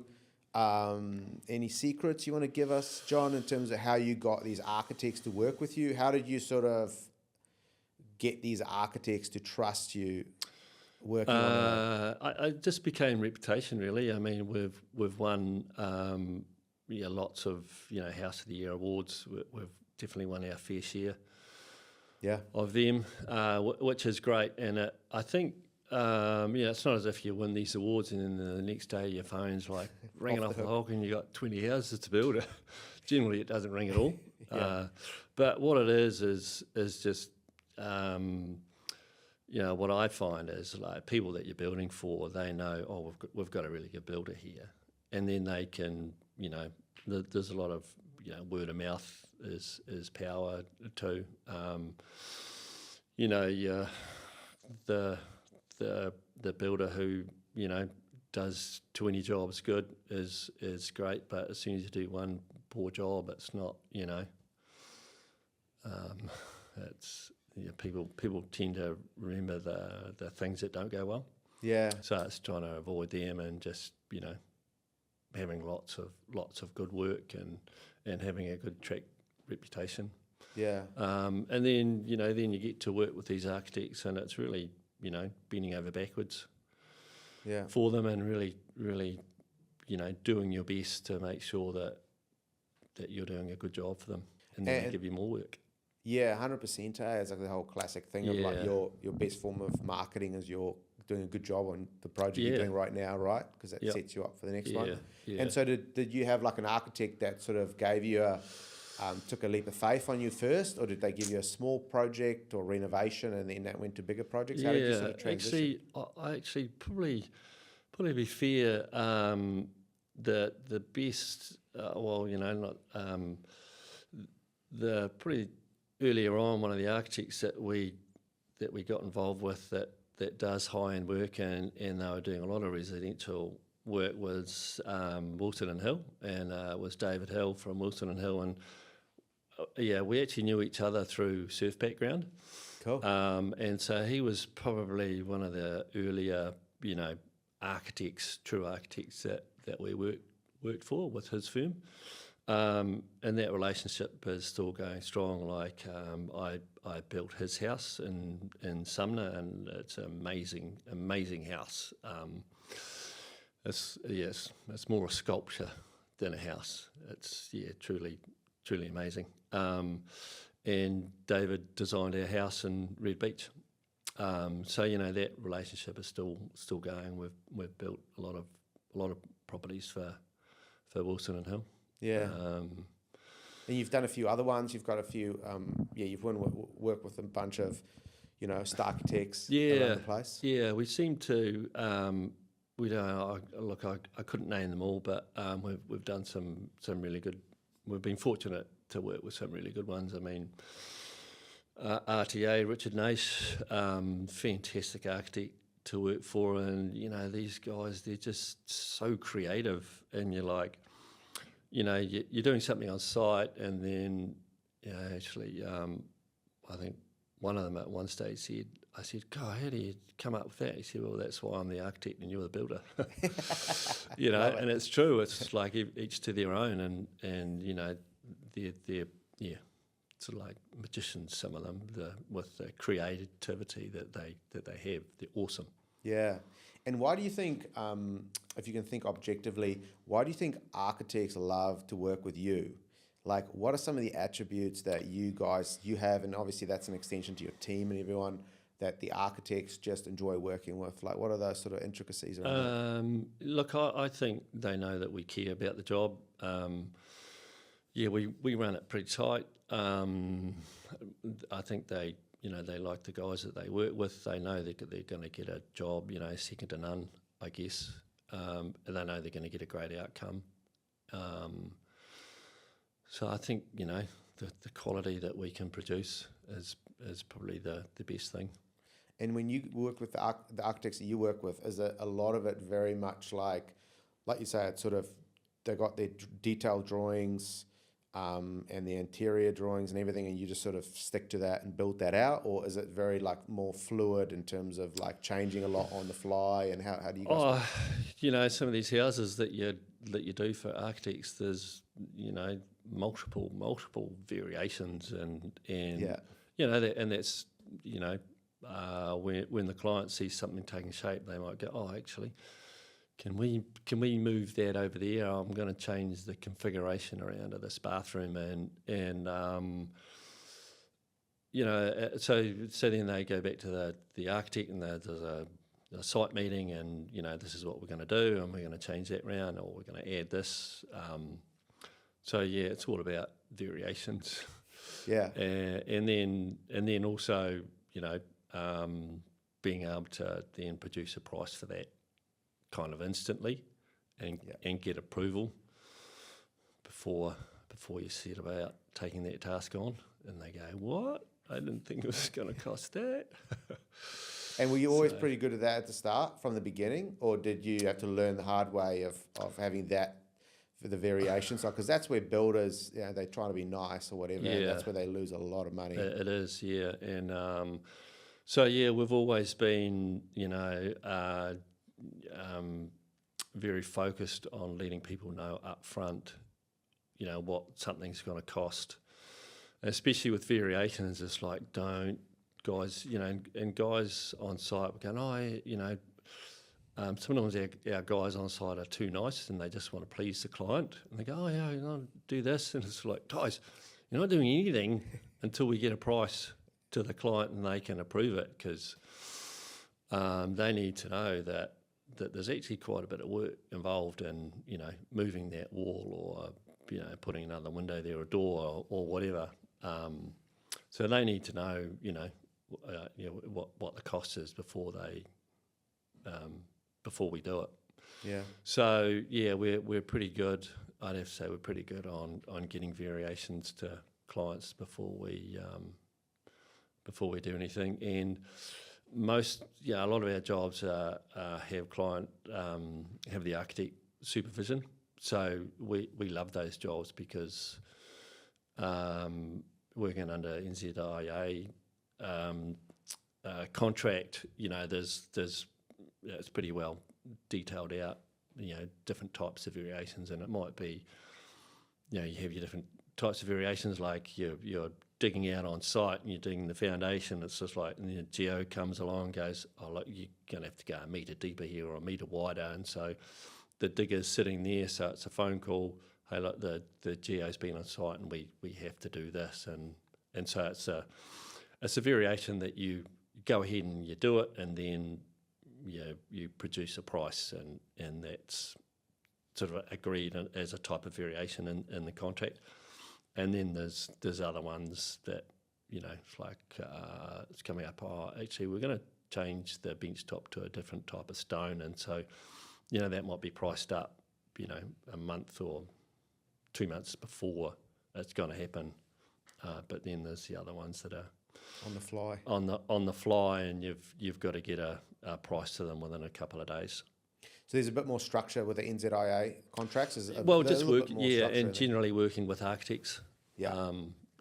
any secrets you want to give us, John, in terms of how you got these architects to work with you? How did you sort of get these architects to trust you working on it? I just became reputation, really. I mean, we've won lots of House of the Year awards. We've definitely won our fair share of them, which is great. And I think it's not as if you win these awards and then the next day your phone's like ringing off the hook and you got 20 houses to build. Generally, it doesn't ring at all. But what it is just what I find is like people that you're building for, they know, we've got a really good builder here, and then they can, there's a lot of word of mouth is power too. The builder who does 20 jobs good is great, but as soon as you do one poor job, it's not. It's people tend to remember the things that don't go well. Yeah. So it's trying to avoid them and just having lots of good work and having a good track reputation. Yeah. And then then you get to work with these architects, and it's really bending over backwards. Yeah. For them, and really doing your best to make sure that you're doing a good job for them, and then they give you more work. Yeah, 100%. It's like the whole classic thing of like your best form of marketing is you're doing a good job on the project you're doing right now, right? Because that sets you up for the next one. Yeah. And so did you have like an architect that sort of gave you took a leap of faith on you first, or did they give you a small project or renovation and then that went to bigger projects? How did you sort of transition? Actually, probably be fair, the best, the pretty earlier on, one of the architects that we got involved with that does high-end work and they were doing a lot of residential work was Wilson and Hill, and it was David Hill from Wilson and Hill, and we actually knew each other through surf background. Cool. And so he was probably one of the earlier, true architects that we worked for with his firm. And that relationship is still going strong. Like I built his house in Sumner, and it's an amazing house. It's more a sculpture than a house. It's truly amazing. And David designed our house in Red Beach. That relationship is still going. We've built a lot of properties for Wilson and Hill. Yeah. And you've done a few other ones. You've got a few. You've worked with a bunch of, star architects around the place. Yeah, we seem to. We don't. Look, I couldn't name them all, but we've done some really good. We've been fortunate to work with some really good ones. I mean, RTA, Richard Nash, fantastic architect to work for, and these guys, they're just so creative, and you're like. You're doing something on site, and then actually I think one of them at one stage said, I said, God, how do you come up with that? He said, well, that's why I'm the architect and you're the builder. You know, and it's true. It's like each to their own, and you know, they're sort of like magicians, some of them, with the creativity that they have. They're awesome. Yeah. And why do you think, if you can think objectively, why do you think architects love to work with you? Like, what are some of the attributes that you have, and obviously that's an extension to your team and everyone, that the architects just enjoy working with? Like, what are those sort of intricacies around that? Look, I think they know that we care about the job. We run it pretty tight. I think they like the guys that they work with. They know they're going to get a job, you know, second to none, I guess. And they know they're going to get a great outcome. So I think, you know, the quality that we can produce is probably the best thing. And when you work with the architects that you work with, is it a lot of it very much like you say, it's sort of, they got their detailed drawings and the interior drawings and everything, and you just sort of stick to that and build that out? Or is it very like more fluid in terms of like changing a lot on the fly? And how do you guys... you know, some of these houses that you do for architects, there's, you know, multiple variations and yeah. You know, that's, you know, when the client sees something taking shape, they might go, oh, actually, can we move that over there? I'm going to change the configuration around of this bathroom, and you know, so then they go back to the architect, and there's a site meeting, and you know, this is what we're going to do, and we're going to change that round, or we're going to add this. So yeah, it's all about variations. Yeah. And then also, you know, being able to then produce a price for that kind of instantly, and get approval before you set about taking that task on, and they go, what? I didn't think it was going to cost that. And were you always pretty good at that at the start from the beginning, or did you have to learn the hard way of having that for the variations? Because that's where builders, you know, they try to be nice or whatever, and that's where they lose a lot of money. It is, yeah. And so, yeah, we've always been, you know, very focused on letting people know up front, you know, what something's going to cost. Especially with variations, it's like, don't, guys, you know, and guys on site were going, you know, sometimes our guys on site are too nice and they just want to please the client. And they go, oh, yeah, you know, do this. And it's like, guys, you're not doing anything until we get a price to the client and they can approve it, because they need to know that there's actually quite a bit of work involved in, you know, moving that wall, or, you know, putting another window there, or a door, or whatever. So they need to know, you know, what the cost is before we do it. Yeah. So yeah, we're pretty good. I'd have to say we're pretty good on getting variations to clients before we do anything. And a lot of our jobs have the architect supervision. So we love those jobs because working under NZIA contract, you know, there's it's pretty well detailed out, you know, different types of variations, and it might be, you know, you have your different types of variations, like you're digging out on site and you're digging the foundation. It's just like, and the geo comes along and goes, oh, look, you're going to have to go a metre deeper here or a metre wider, and so the digger's sitting there, so it's a phone call, hey, look, the geo's been on site and we have to do this, and so it's a variation that you go ahead and you do it, and then you produce a price, and that's sort of agreed as a type of variation in the contract. And then there's other ones that, you know, it's like it's coming up, oh, actually we're going to change the bench top to a different type of stone, and so, you know, that might be priced up, you know, a month or 2 months before it's going to happen. But then there's the other ones that are on the fly. On the fly, and you've got to get a price to them within a couple of days. So there's a bit more structure with the NZIA contracts. Just work, and generally working with architects. Yeah,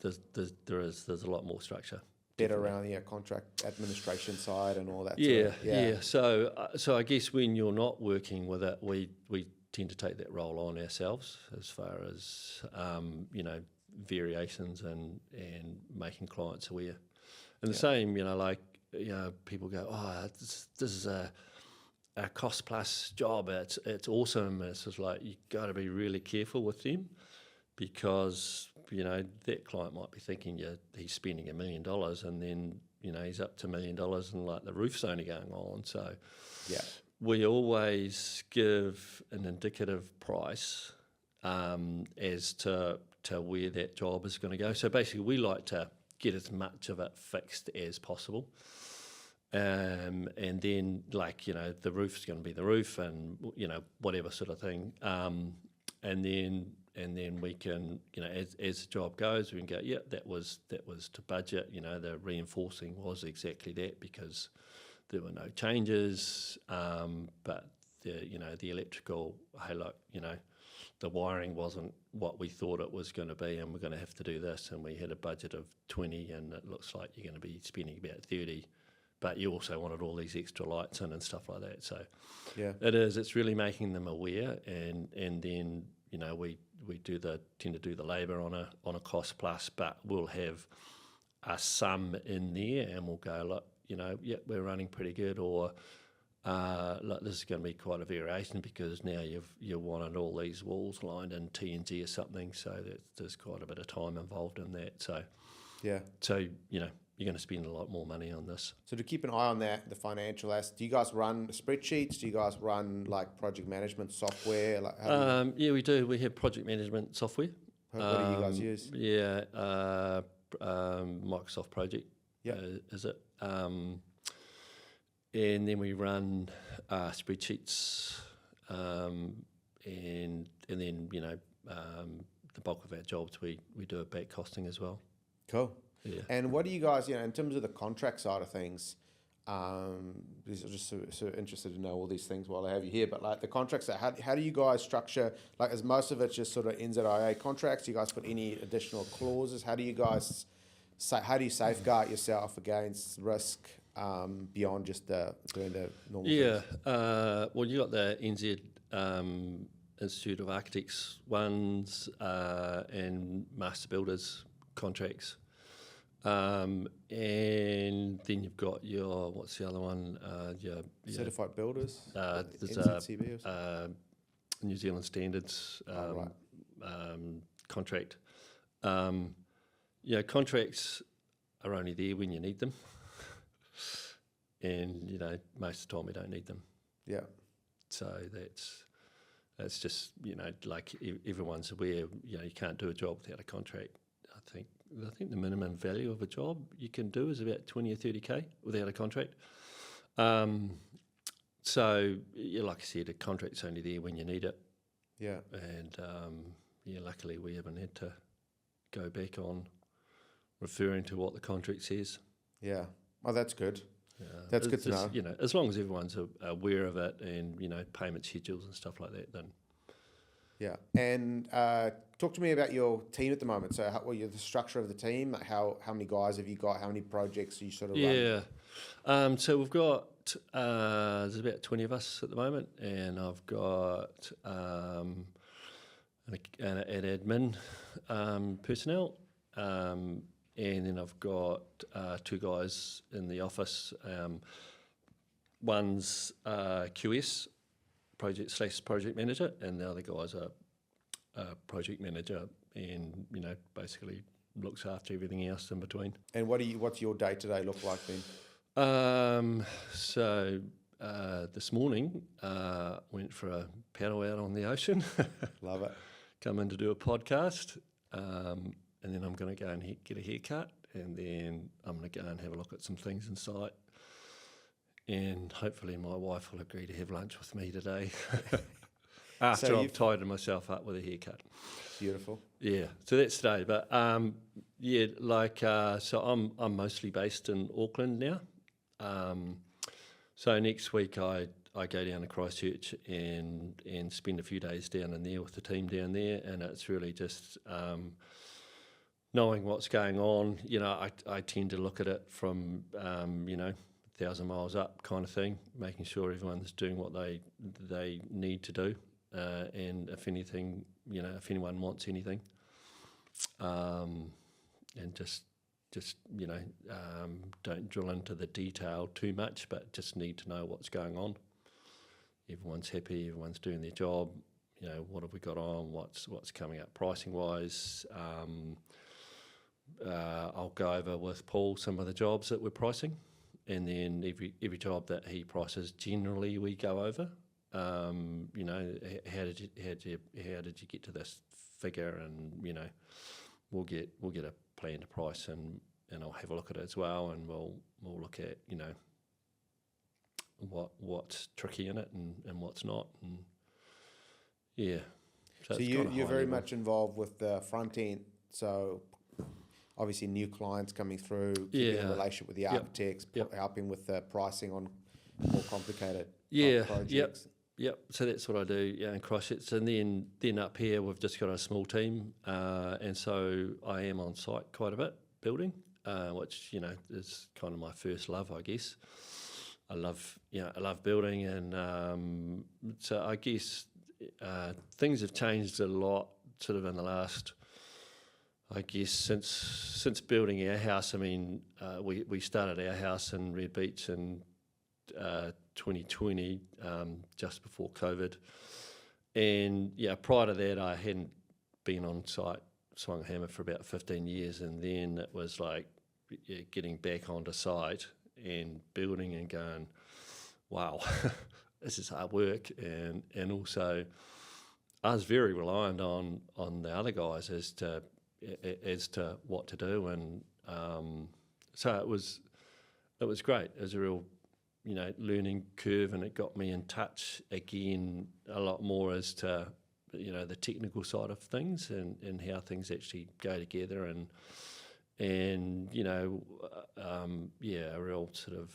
there's a lot more structure. bit around contract administration side and all that. Yeah. So I guess when you're not working with it, we tend to take that role on ourselves as far as variations and making clients aware. And the same, people go, oh, this is a cost plus job. It's awesome. And it's just like you got to be really careful with them, because that client might be thinking he's spending $1 million, and then he's up to $1 million and like the roof's only going on. So we always give an indicative price as to where that job is going to go. So basically, we like to get as much of it fixed as possible. And then the roof's going to be the roof, and whatever sort of thing. And then we can, as the job goes, we can go, that was to budget. The reinforcing was exactly that, because there were no changes. But the electrical, hey look, the wiring wasn't what we thought it was going to be, and we're going to have to do this. And we had a budget of 20, and it looks like you're going to be spending about 30. But you also wanted all these extra lights in and stuff like that. So it's really making them aware, and then we tend to do the labour on a cost plus, but we'll have a sum in there, and we'll go, look, we're running pretty good, or look, this is going to be quite a variation, because now you wanted all these walls lined in TNT or something, so there's quite a bit of time involved in that. So you're going to spend a lot more money on this. So to keep an eye on that, the financial aspect, do you guys run spreadsheets? Do you guys run like project management software? Yeah, we do. We have project management software. What do you guys use? Microsoft Project is it. And then we run spreadsheets, and then the bulk of our jobs we do a back costing as well. Cool. Yeah. And what do you guys, in terms of the contract side of things, because I'm just so interested to know all these things while I have you here, but like the contracts, how do you guys structure, like is most of it just sort of NZIA contracts? Do you guys put any additional clauses? How do you safeguard yourself against risk beyond just doing the normal things? Well, you got the NZ Institute of Architects ones and Master Builders contracts. And then you've got your, what's the other one? Your Certified Builders? There's NZCB New Zealand Standards contract. Contracts are only there when you need them. And, most of the time we don't need them. Yeah. So that's just, like everyone's aware, you can't do a job without a contract. I think the minimum value of a job you can do is about 20 or 30K without a contract. So, like I said, a contract's only there when you need it. Yeah. And, luckily we haven't had to go back on referring to what the contract says. Yeah. Oh, that's good. That's good to know. As long as everyone's aware of it and, payment schedules and stuff like that, then... Yeah. And talk to me about your team at the moment. So the structure of the team, like how many guys have you got? How many projects are you sort of running? So we've got, there's about 20 of us at the moment, and I've got an admin personnel, and then I've got two guys in the office. One's QS, project manager, and the other guy's a project manager, and basically looks after everything else in between. And what's your day-to-day look like then? So this morning went for a paddle out on the ocean. Love it. Come in to do a podcast, and then I'm going to go and get a haircut, and then I'm going to go and have a look at some things in site. And hopefully my wife will agree to have lunch with me today after I've tidied myself up with a haircut. Beautiful. Yeah, so that's today. But so I'm mostly based in Auckland now. So next week I go down to Christchurch and spend a few days down in there with the team down there, and it's really just knowing what's going on, I tend to look at it from 1,000 miles up kind of thing, making sure everyone's doing what they need to do, and if anything, if anyone wants anything, and just don't drill into the detail too much, but just need to know what's going on. Everyone's happy, everyone's doing their job. What have we got on? What's coming up pricing wise? I'll go over with Paul some of the jobs that we're pricing, and then every job that he prices, generally we go over. How did you get to this figure? And we'll get a plan to price, and I'll have a look at it as well, and we'll look at what's tricky in it and what's not, and yeah. So you're very much involved with the front end. So obviously new clients coming through, keeping a relationship with the architects, helping with the pricing on more complicated projects. Yep. So that's what I do, in Christchurch. And then up here we've just got a small team, and so I am on site quite a bit building, which is kind of my first love, I guess. I love building, and so I guess things have changed a lot, sort of in the last, I guess, since building our house. I mean, we started our house in Red Beach in 2020, just before COVID, and prior to that I hadn't been on site, swung a hammer for about 15 years, and then it was like getting back onto site and building and going, wow, this is hard work, and also I was very reliant on the other guys as to what to do, and so it was great. It was a real learning curve, and it got me in touch again a lot more as to the technical side of things, and how things actually go together, and a real sort of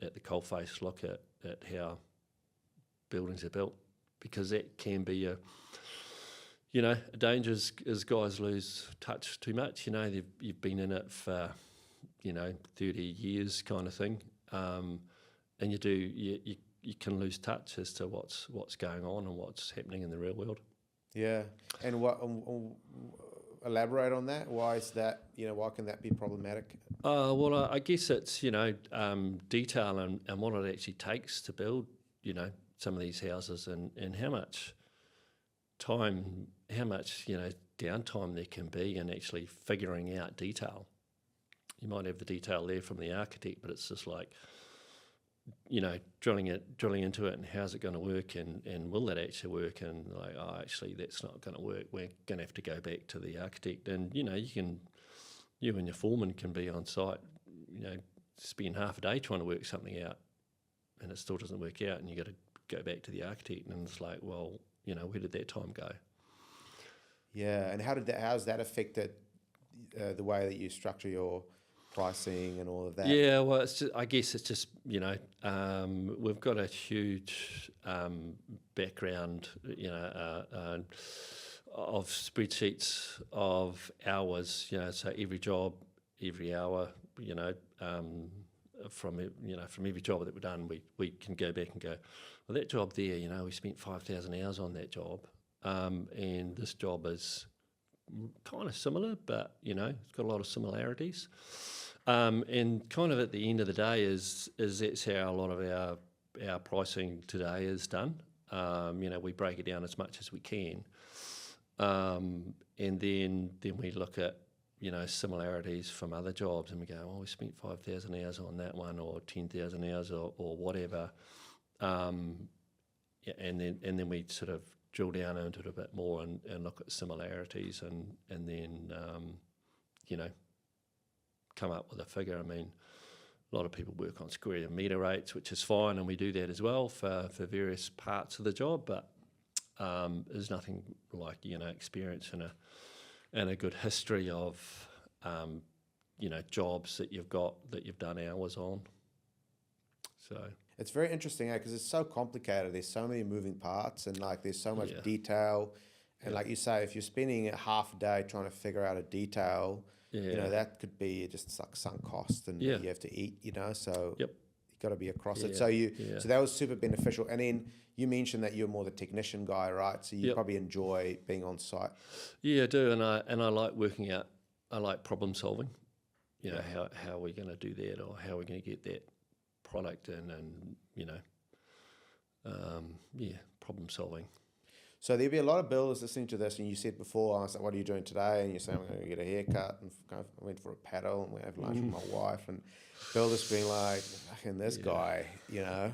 at the coalface look at how buildings are built, because that can be a danger as guys lose touch too much. You've been in it for 30 years kind of thing, and you can lose touch as to what's going on and what's happening in the real world. Yeah, and what elaborate on that? Why is that? Why can that be problematic? Well, I guess it's detail and what it actually takes to build some of these houses, and how much time, downtime there can be in actually figuring out detail. You might have the detail there from the architect, but it's just like, drilling into it, and how's it going to work, and will that actually work, and like, oh, actually that's not going to work. We're going to have to go back to the architect, and you and your foreman can be on site, spend half a day trying to work something out, and it still doesn't work out, and you got to go back to the architect, and it's like, well, where did that time go? Yeah, and how's that affected the way that you structure your pricing and all of that? Yeah, well, I guess it's just we've got a huge background, of spreadsheets of hours, so every job, every hour, from every job that we've done, we can go back and go, well, that job there, we spent 5,000 hours on that job, and this job is kind of similar, but it's got a lot of similarities, and kind of at the end of the day is that's how a lot of our pricing today is done. We break it down as much as we can, and then we look at similarities from other jobs, and we go, oh, we spent 5,000 hours on that one, or 10,000 hours, or whatever, and then we sort of drill down into it a bit more and look at similarities, and then come up with a figure. I mean, a lot of people work on square metre rates, which is fine, and we do that as well for various parts of the job, but there's nothing like experience and a good history of jobs that you've done hours on. So it's very interesting, because it's so complicated. There's so many moving parts, and there's so much detail, And like you say, if you're spending a half a day trying to figure out a detail, you know, that could be just like sunk cost, and you have to eat, you know, so Yep. you've got to be across it. So so that was super beneficial. And then you mentioned that you're more the technician guy, right? So you probably enjoy being on site. Yeah, I do, and I like working out. I like problem solving. You know, how are we going to do that, or how are we going to get that product in, and you know, problem solving. So there'll be a lot of builders listening to this, and you said before, I was like, what are you doing today? And you're saying, I'm going to get a haircut, and I went for a paddle, and we have lunch with my wife, and builders being like, fucking this guy, you know,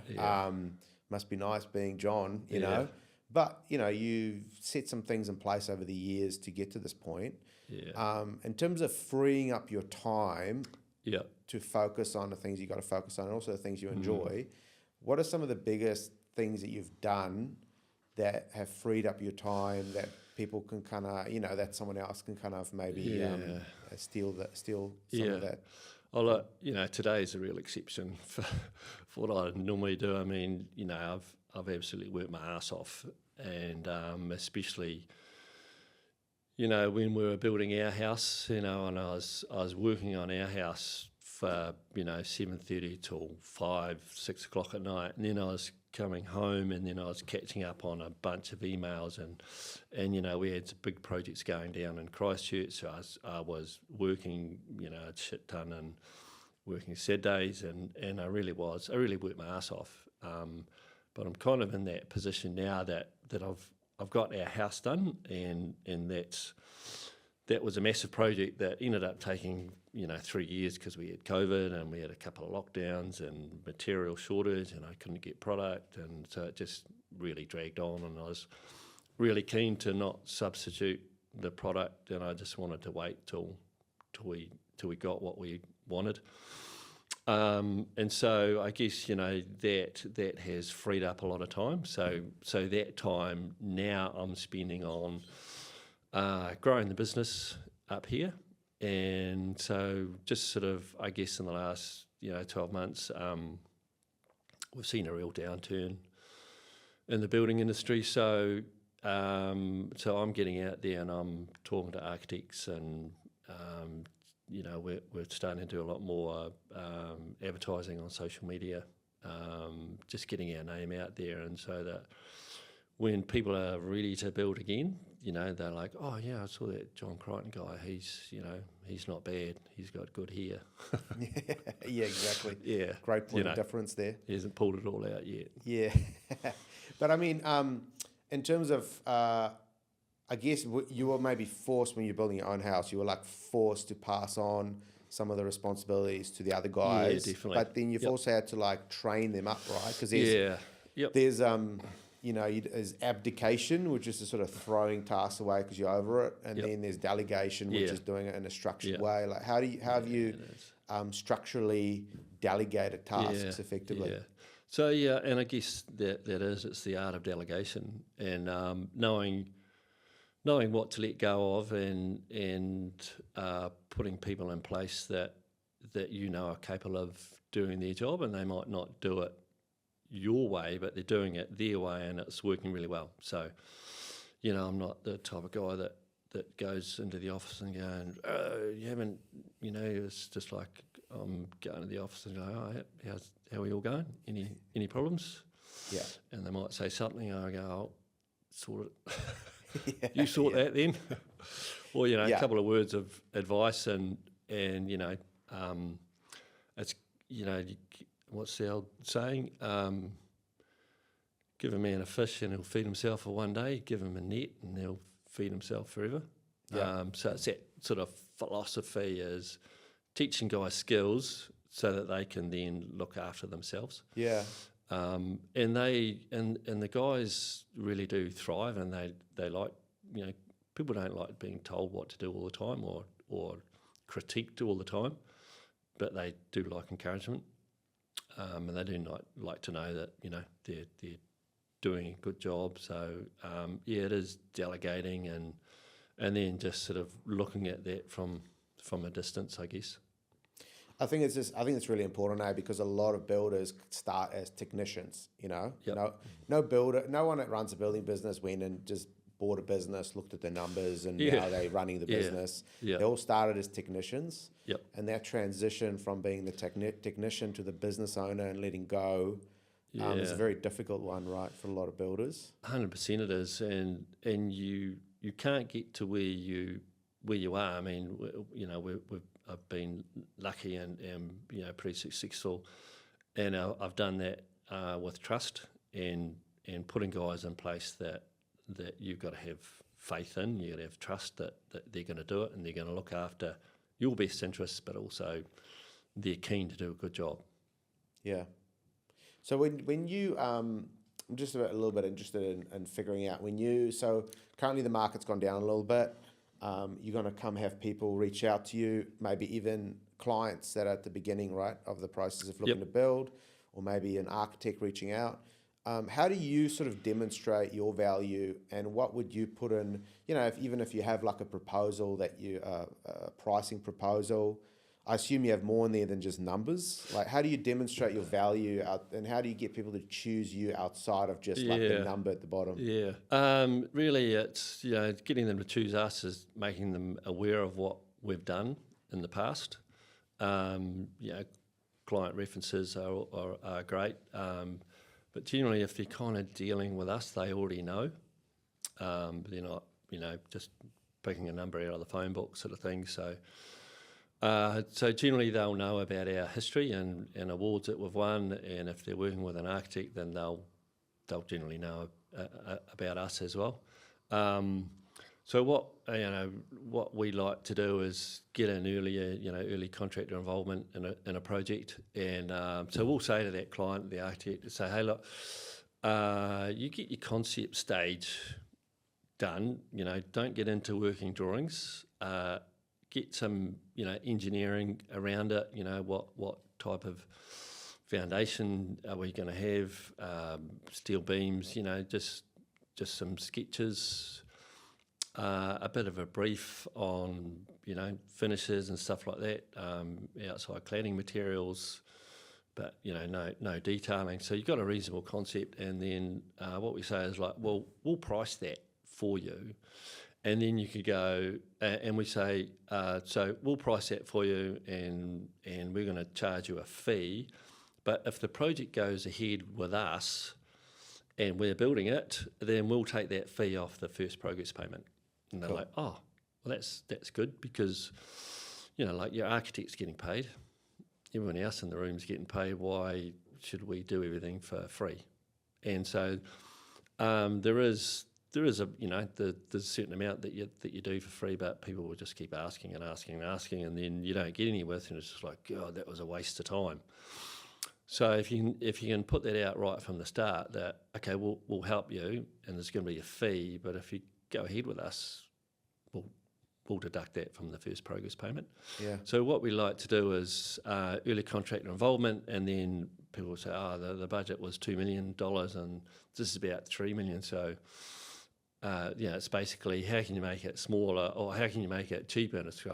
must be nice being John, you know. But, you know, you've set some things in place over the years to get to this point. In terms of freeing up your time to focus on the things you got to focus on, and also the things you enjoy, what are some of the biggest things that you've done that have freed up your time that people can kind of, you know, that someone else can kind of maybe steal some of that? Oh, look, you know, today is a real exception for what I normally do. I mean, you know, I've absolutely worked my ass off, and especially, you know, when we were building our house, you know, and I was working on our house for, you know, 7:30 till 6 o'clock at night, and then I was coming home, and then I was catching up on a bunch of emails, and you know, we had some big projects going down in Christchurch, so I was working, you know, a shit ton, and working Saturdays, and I really worked my ass off, but I'm kind of in that position now that I've got our house done, and that was a massive project that ended up taking, you know, 3 years because we had COVID, and we had a couple of lockdowns and material shortage, and I couldn't get product, and so it just really dragged on, and I was really keen to not substitute the product, and I just wanted to wait till we got what we wanted. And so I guess, you know, that has freed up a lot of time. So that time now I'm spending on growing the business up here, and so just sort of, I guess, in the last, you know, 12 months, we've seen a real downturn in the building industry. So I'm getting out there, and I'm talking to architects, and you know, we're starting to do a lot more advertising on social media, just getting our name out there, and so that when people are ready to build again, you know, they're like, oh yeah, I saw that John Creighton guy. He's not bad. He's got good hair. Yeah, exactly. Yeah, great point of difference there. He hasn't pulled it all out yet. Yeah, but I mean, in terms of, I guess you were maybe forced when you're building your own house. You were like forced to pass on some of the responsibilities to the other guys. Yeah, definitely. But then you've also had to like train them up, right? Because there's you know, there's abdication, which is the sort of throwing tasks away because you're over it, and then there's delegation, which is doing it in a structured way. Like, how have you structurally delegated tasks effectively? Yeah. So and I guess it's the art of delegation, and knowing what to let go of, and putting people in place that you know are capable of doing their job, and they might not do it your way, but they're doing it their way, and it's working really well. So, you know, I'm not the type of guy that goes into the office and going, oh, you haven't, you know, it's just like I'm going to the office and go, oh, how are you all going? Any problems? Yeah. And they might say something, and I go, oh, sort it. You sort that then. Or, you know, a couple of words of advice, and you know, it's, you know, what's the old saying? Give a man a fish and he'll feed himself for one day. Give him a net and he'll feed himself forever. Yeah. So it's that sort of philosophy, is teaching guys skills so that they can then look after themselves. Yeah. And the guys really do thrive, and they like, you know, people don't like being told what to do all the time, or critiqued all the time, but they do like encouragement. And they do not like to know that, you know, they're doing a good job. So it is delegating, and then just sort of looking at that from a distance, I guess. I think it's really important now, because a lot of builders start as technicians. You know, no one that runs a building business went and just bought a business, looked at the numbers and Yeah. how they're running the Yeah. business. Yeah. They all started as technicians. Yep. And that transition from being the technician to the business owner and letting go is a very difficult one, right, for a lot of builders. 100% it is, and you can't get to where you are. I mean, I've been lucky and pretty successful, and I've done that with trust and putting guys in place that you've got to have faith in. You've got to have trust that they're going to do it and they're going to look after your best interests, but also they're keen to do a good job. Yeah. So when you, I'm just a little bit interested in figuring out so currently the market's gone down a little bit. You're going to come have people reach out to you, maybe even clients that are at the beginning, right, of the process of looking to build, or maybe an architect reaching out. How do you sort of demonstrate your value, and what would you put in, even if you have like a proposal that a pricing proposal, I assume you have more in there than just numbers. Like, how do you demonstrate your value out, and how do you get people to choose you outside of just like the number at the bottom? Yeah. Really, it's getting them to choose us is making them aware of what we've done in the past. Client references are great, but generally, if they're kind of dealing with us, they already know. But they're not, just picking a number out of the phone book sort of thing. So generally they'll know about our history and awards that we've won, and if they're working with an architect, then they'll generally know about us as well. So what we like to do is get an early contractor involvement in a project, and so we'll say to that client, the architect, say, hey, look, you get your concept stage done. Don't get into working drawings. Get some, engineering around it. What type of foundation are we going to have? Steel beams. Just some sketches. A bit of a brief on, finishes and stuff like that. Outside cladding materials, but no detailing. So you've got a reasonable concept, and then what we say is like, well, we'll price that for you. And then you could go, and we say, so we'll price that for you, and we're going to charge you a fee. But if the project goes ahead with us and we're building it, then we'll take that fee off the first progress payment. And they're like, oh, well, that's good, because, like your architect's getting paid, everyone else in the room's getting paid. Why should we do everything for free? And so there is a there's a certain amount that you do for free, but people will just keep asking and asking and asking, and then you don't get anywhere, and it's just like, God, that was a waste of time. So if you can put that out right from the start, that okay, we'll help you, and there's going to be a fee, but if you go ahead with us, we'll deduct that from the first progress payment. Yeah. So what we like to do is early contractor involvement, and then people will say, oh, the budget was $2 million, and this is about $3 million. So it's basically how can you make it smaller, or how can you make it cheaper? And it's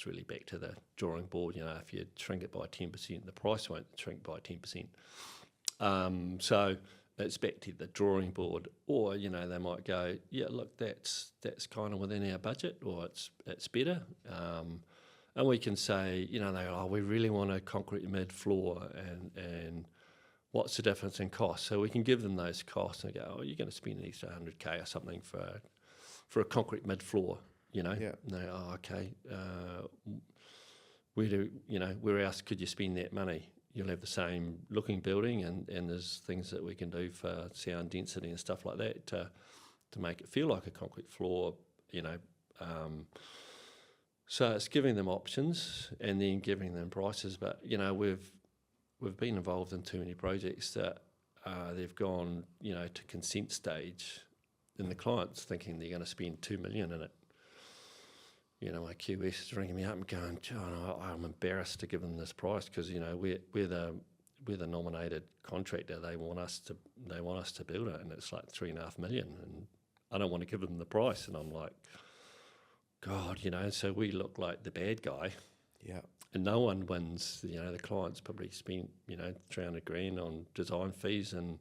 really back to the drawing board. If you shrink it by 10%, the price won't shrink by 10%. So it's back to the drawing board, or they might go, yeah, look, that's kind of within our budget, or it's better. And we can say, they go, oh, we really want a concrete mid-floor, and what's the difference in cost? So we can give them those costs and go, oh, you're going to spend an extra $100K or something for a concrete mid-floor, Yeah. And they go, oh, okay. Where else could you spend that money? You'll have the same looking building, and there's things that we can do for sound density and stuff like that to make it feel like a concrete floor, So it's giving them options and then giving them prices. But, we've been involved in too many projects that they've gone, to consent stage, and the client's thinking they're going to spend $2 million in it. My QS is ringing me up and going, John, I'm embarrassed to give them this price, because we're the nominated contractor. They want us to build it, and it's like $3.5 million, and I don't want to give them the price. And I'm like, God, so we look like the bad guy. Yeah. And no one wins. The client's probably spent $300,000 on design fees, and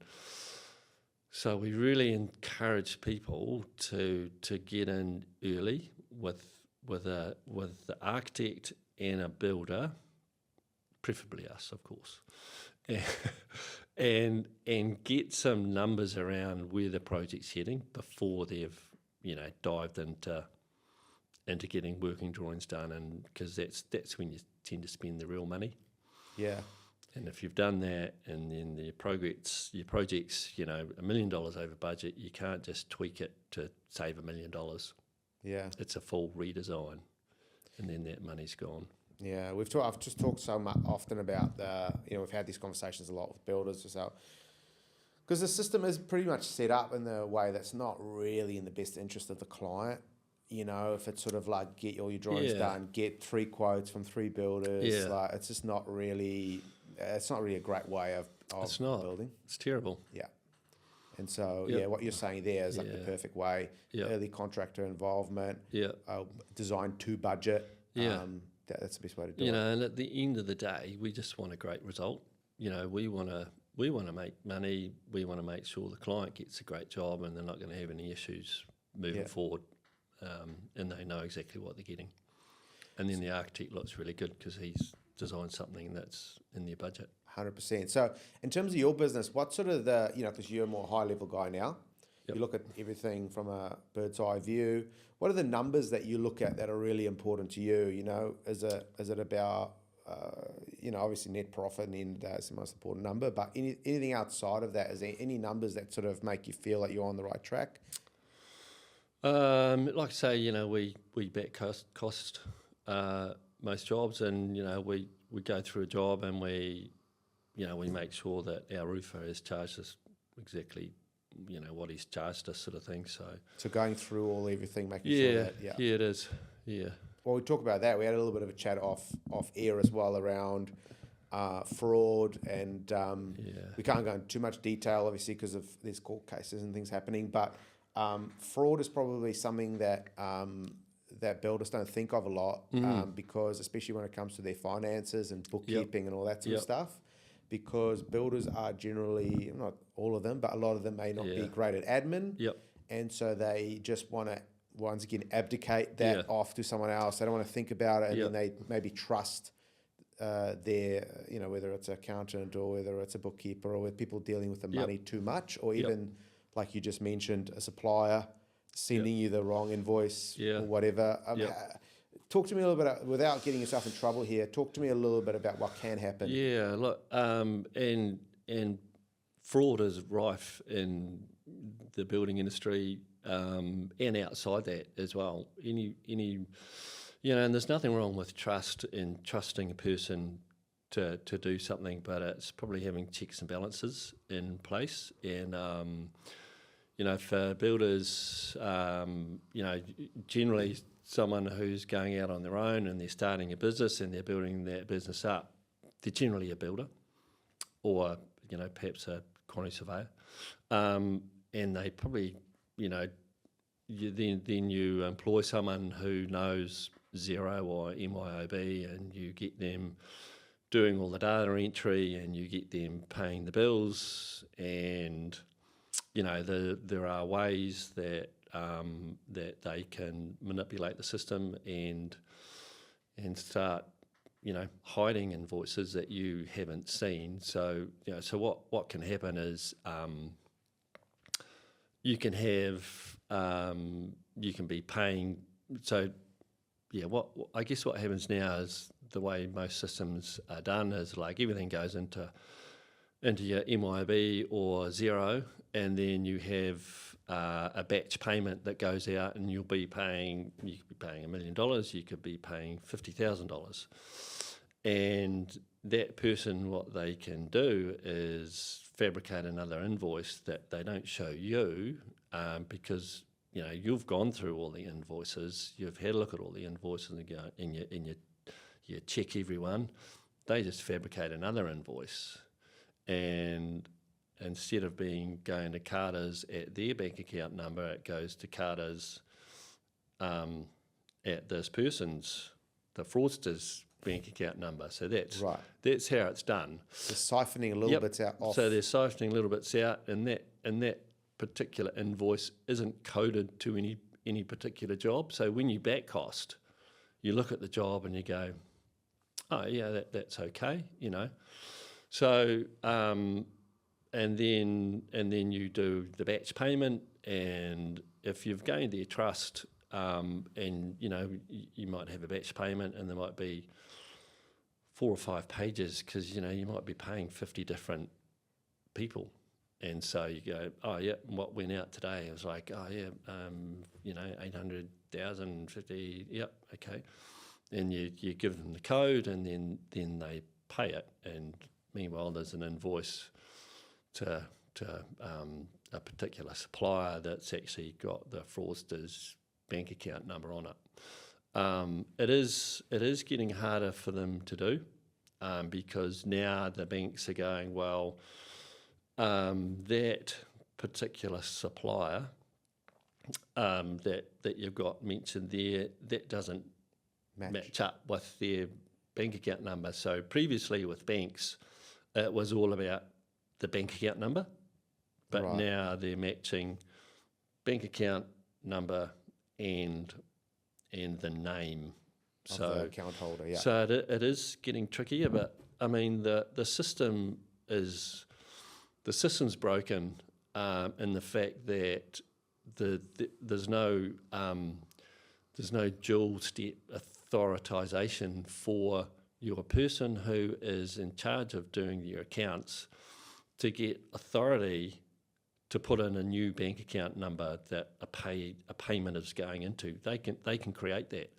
So we really encourage people to get in early with the architect and a builder, preferably us, of course, and get some numbers around where the project's heading before they've dived into getting working drawings done, and because that's when you tend to spend the real money. Yeah. And if you've done that, and then your project's $1 million over budget, you can't just tweak it to save $1 million. Yeah. It's a full redesign, and then that money's gone. Yeah, I've just talked so much often about we've had these conversations a lot with builders, so because the system is pretty much set up in the way that's not really in the best interest of the client. If it's sort of like get all your drawings done, get 3 quotes from 3 builders, like it's just not really, it's not really a great way of It's not. building. It's terrible. Yeah. And so, Yep. what you're saying there is like the perfect way. Yep. Early contractor involvement, Yeah. design to budget. Yeah. That's the best way to do it. And at the end of the day, we just want a great result. We want to make money. We want to make sure the client gets a great job, and they're not going to have any issues moving forward. And they know exactly what they're getting. And then the architect looks really good because he's designed something that's in their budget. 100%. So in terms of your business, what sort of because you're a more high level guy now, Yep. you look at everything from a bird's eye view. What are the numbers that you look at that are really important to you? Is it about, obviously net profit, and the end of the day is the most important number, but anything outside of that, is there any numbers that sort of make you feel like you're on the right track? Like I say, we back cost most jobs, and we go through a job, and we make sure that our roofer has charged us exactly what he's charged us, sort of thing. So going through everything, making sure that it is, Well, we talk about that. We had a little bit of a chat off air as well around fraud, and we can't go into too much detail, obviously, because of there's court cases and things happening, but fraud is probably something that that builders don't think of a lot, because especially when it comes to their finances and bookkeeping and all that sort of stuff, because builders are generally, not all of them, but a lot of them may not be great at admin, and so they just want to, once again, abdicate that off to someone else. They don't want to think about it, and then they maybe trust their, whether it's an accountant or whether it's a bookkeeper or with people dealing with the money too much, or even, like you just mentioned, a supplier sending you the wrong invoice or whatever. Talk to me a little bit, without getting yourself in trouble here, talk to me a little bit about what can happen. Yeah, look, and fraud is rife in the building industry, and outside that as well. And there's nothing wrong with trust and trusting a person to do something, but it's probably having checks and balances in place. And for builders, generally someone who's going out on their own and they're starting a business and they're building that business up, they're generally a builder, or perhaps a quantity surveyor, and they probably then you employ someone who knows Xero or MYOB, and you get them doing all the data entry, and you get them paying the bills, and there are ways that that they can manipulate the system and start hiding invoices that you haven't seen. So so what can happen is you can have you can be paying. So what I guess what happens now is the way most systems are done is like everything goes into your MYOB or Xero, and then you have a batch payment that goes out, and you could be paying $1 million, you could be paying $50,000. And that person, what they can do is fabricate another invoice that they don't show you, because you've gone through all the invoices, you've had a look at all the invoices, and you check everyone. They just fabricate another invoice. And instead of going to Carter's at their bank account number, it goes to Carter's at this person's, the fraudster's bank account number. So that's how it's done. They're siphoning a little bit out off. So they're siphoning little bits out, and that particular invoice isn't coded to any particular job. So when you back cost, you look at the job and you go, oh yeah, that's okay, you know. So and then you do the batch payment, and if you've gained their trust, and you know you might have a batch payment, and there might be 4 or 5 pages because you know you might be paying 50 different people. And so you go, oh yeah, what went out today? It was like, oh yeah, you know, 800,000, 50, yep, okay. And you give them the code, and then they pay it. And meanwhile, there's an invoice to a particular supplier that's actually got the fraudster's bank account number on it. It is getting harder for them to do because now the banks are going, well, that particular supplier that you've got mentioned there, that doesn't match up with their bank account number. So previously with banks, it was all about the bank account number, but now they're matching bank account number and the name. Of the account holder, yeah. So it is getting trickier, but I mean the system's broken in the fact that there's no dual step authorization for your person who is in charge of doing your accounts to get authority to put in a new bank account number that a payment is going into. They can create that.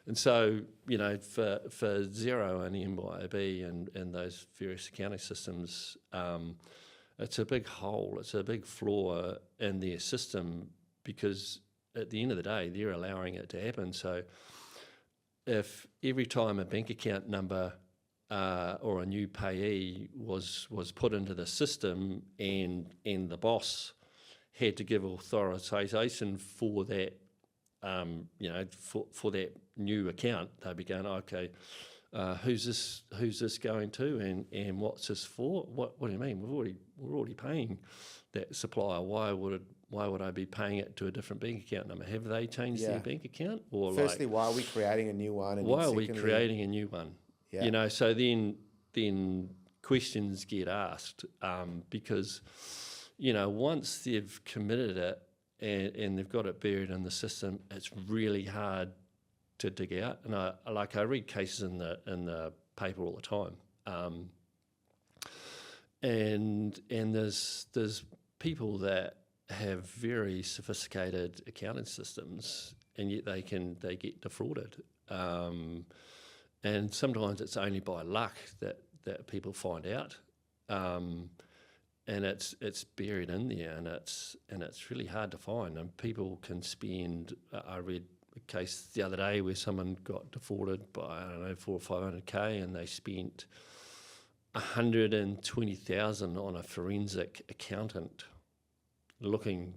And so, you know, for Xero and MYOB and those various accounting systems, it's a big hole, it's a big flaw in their system because at the end of the day, they're allowing it to happen. So if every time a bank account number or a new payee was put into the system and the boss had to give authorization for that, you know, for that new account, they'd be going, okay, who's this going to, and what's this for? What do you mean? We're already paying that supplier. Why would I be paying it to a different bank account number? Have they changed their bank account? Or firstly, why are we creating a new one? And why are we creating a new one? Yeah. You know, so then questions get asked because, you know, once they've committed it and they've got it buried in the system, it's really hard to dig out. And I read cases in the paper all the time, and there's people that have very sophisticated accounting systems, and yet they get defrauded. And sometimes it's only by luck that people find out, and it's buried in there, and it's really hard to find. And people can spend. I read a case the other day where someone got defrauded by, I don't know, 400 or 500K, and they spent 120,000 on a forensic accountant looking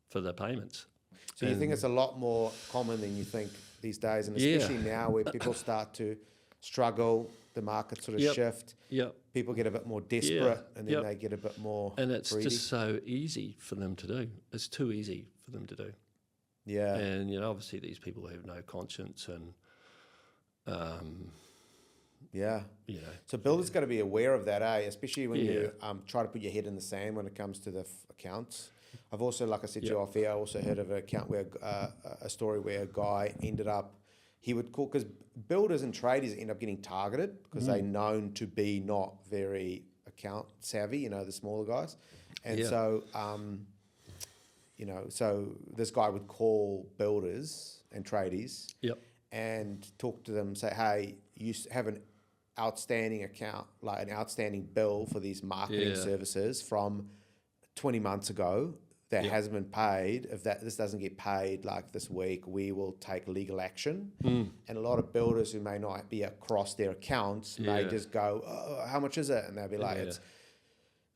for the payments. So you think it's a lot more common than you think these days, and especially now where people start to struggle, the market sort of shift. Yep. People get a bit more desperate, and then they get a bit more and it's greedy. just so easy for them to do. It's too easy for them to do. Yeah. And, you know, obviously these people have no conscience and, yeah. you know. So builders got to be aware of that, especially when you try to put your head in the sand when it comes to the accounts. I've also, like I said to you off air, I also heard of an account where a story where a guy ended up, he would call, because builders and tradies end up getting targeted because they're known to be not very account savvy, you know, the smaller guys. And so, you know, so this guy would call builders and tradies and talk to them, say, hey, you have an outstanding account, like an outstanding bill for these marketing services from 20 months ago that hasn't been paid. If this doesn't get paid like this week, we will take legal action. And a lot of builders who may not be across their accounts may just go, oh, how much is it? And they'll be like, it's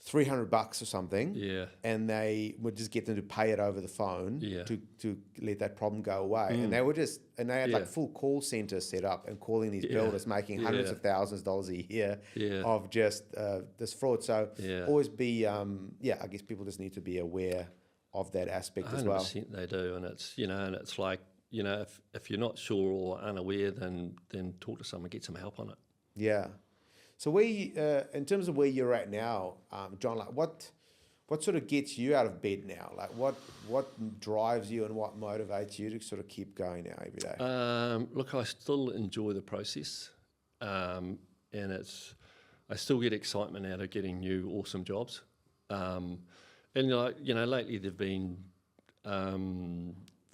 $300 or something, Yeah. and they would just get them to pay it over the phone Yeah. to let that problem go away. And they had like full call centers set up and calling these builders, making hundreds of thousands of dollars a year of just this fraud. So always be, I guess people just need to be aware of that aspect as well. 100% they do, and it's and it's like if you're not sure or unaware, then talk to someone, get some help on it. Yeah. So in terms of where you're at now, John, like what sort of gets you out of bed now? Like what drives you and what motivates you to sort of keep going now every day? Look, I still enjoy the process, and I still get excitement out of getting new awesome jobs. And lately they've been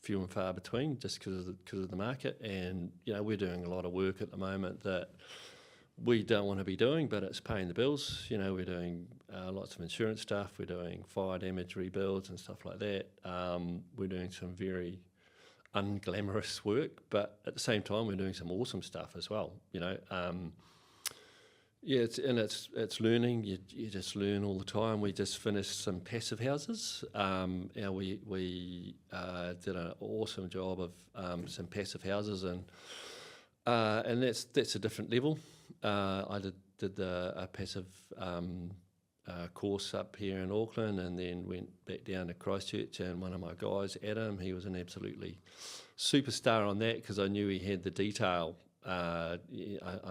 few and far between just because of the market, and we're doing a lot of work at the moment that we don't want to be doing, but it's paying the bills. We're doing lots of insurance stuff. We're doing fire damage rebuilds and stuff like that. We're doing some very unglamorous work, but at the same time, we're doing some awesome stuff as well. It's learning. You just learn all the time. We just finished some passive houses. We did an awesome job of some passive houses, and that's a different level. I did a passive course up here in Auckland, and then went back down to Christchurch. And one of my guys, Adam, he was an absolutely superstar on that because I knew he had the detail. I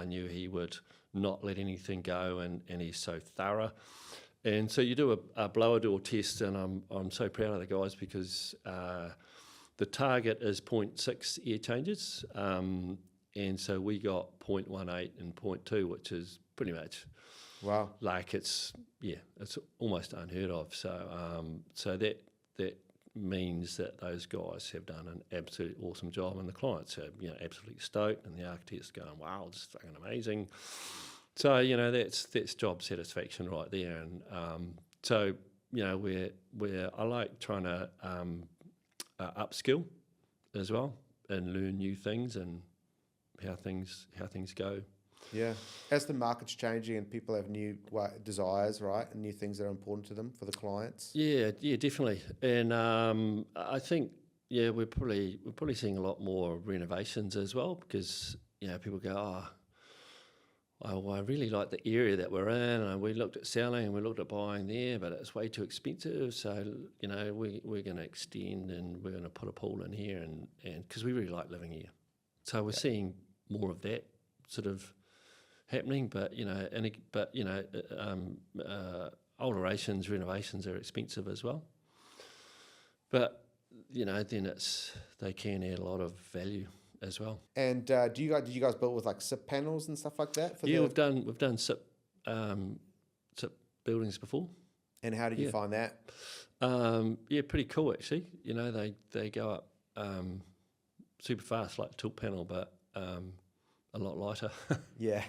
knew he would not let anything go, and he's so thorough. And so you do a blower door test, and I'm so proud of the guys because the target is 0.6 air changes. And so we got 0.18 and 0.2, which is pretty much, wow, like it's almost unheard of. So that means that those guys have done an absolutely awesome job, and the clients are absolutely stoked, and the architects going, wow, this is fucking amazing. So that's job satisfaction right there, and where I like trying to upskill as well and learn new things and how things go. Yeah, as the market's changing and people have new desires, right, and new things that are important to them for the clients. Yeah, definitely. And I think we're probably seeing a lot more renovations as well because people go, I really like the area that we're in, and we looked at selling and we looked at buying there, but it's way too expensive. So we're going to extend and we're going to put a pool in here, and because we really like living here. So we're seeing more of that sort of happening, but alterations, renovations are expensive as well. But then they can add a lot of value as well. And did you guys build with like SIP panels and stuff like that? We've done SIP buildings before. And how did you find that? Pretty cool actually. They go up super fast like a tilt panel, but a lot lighter. Yeah.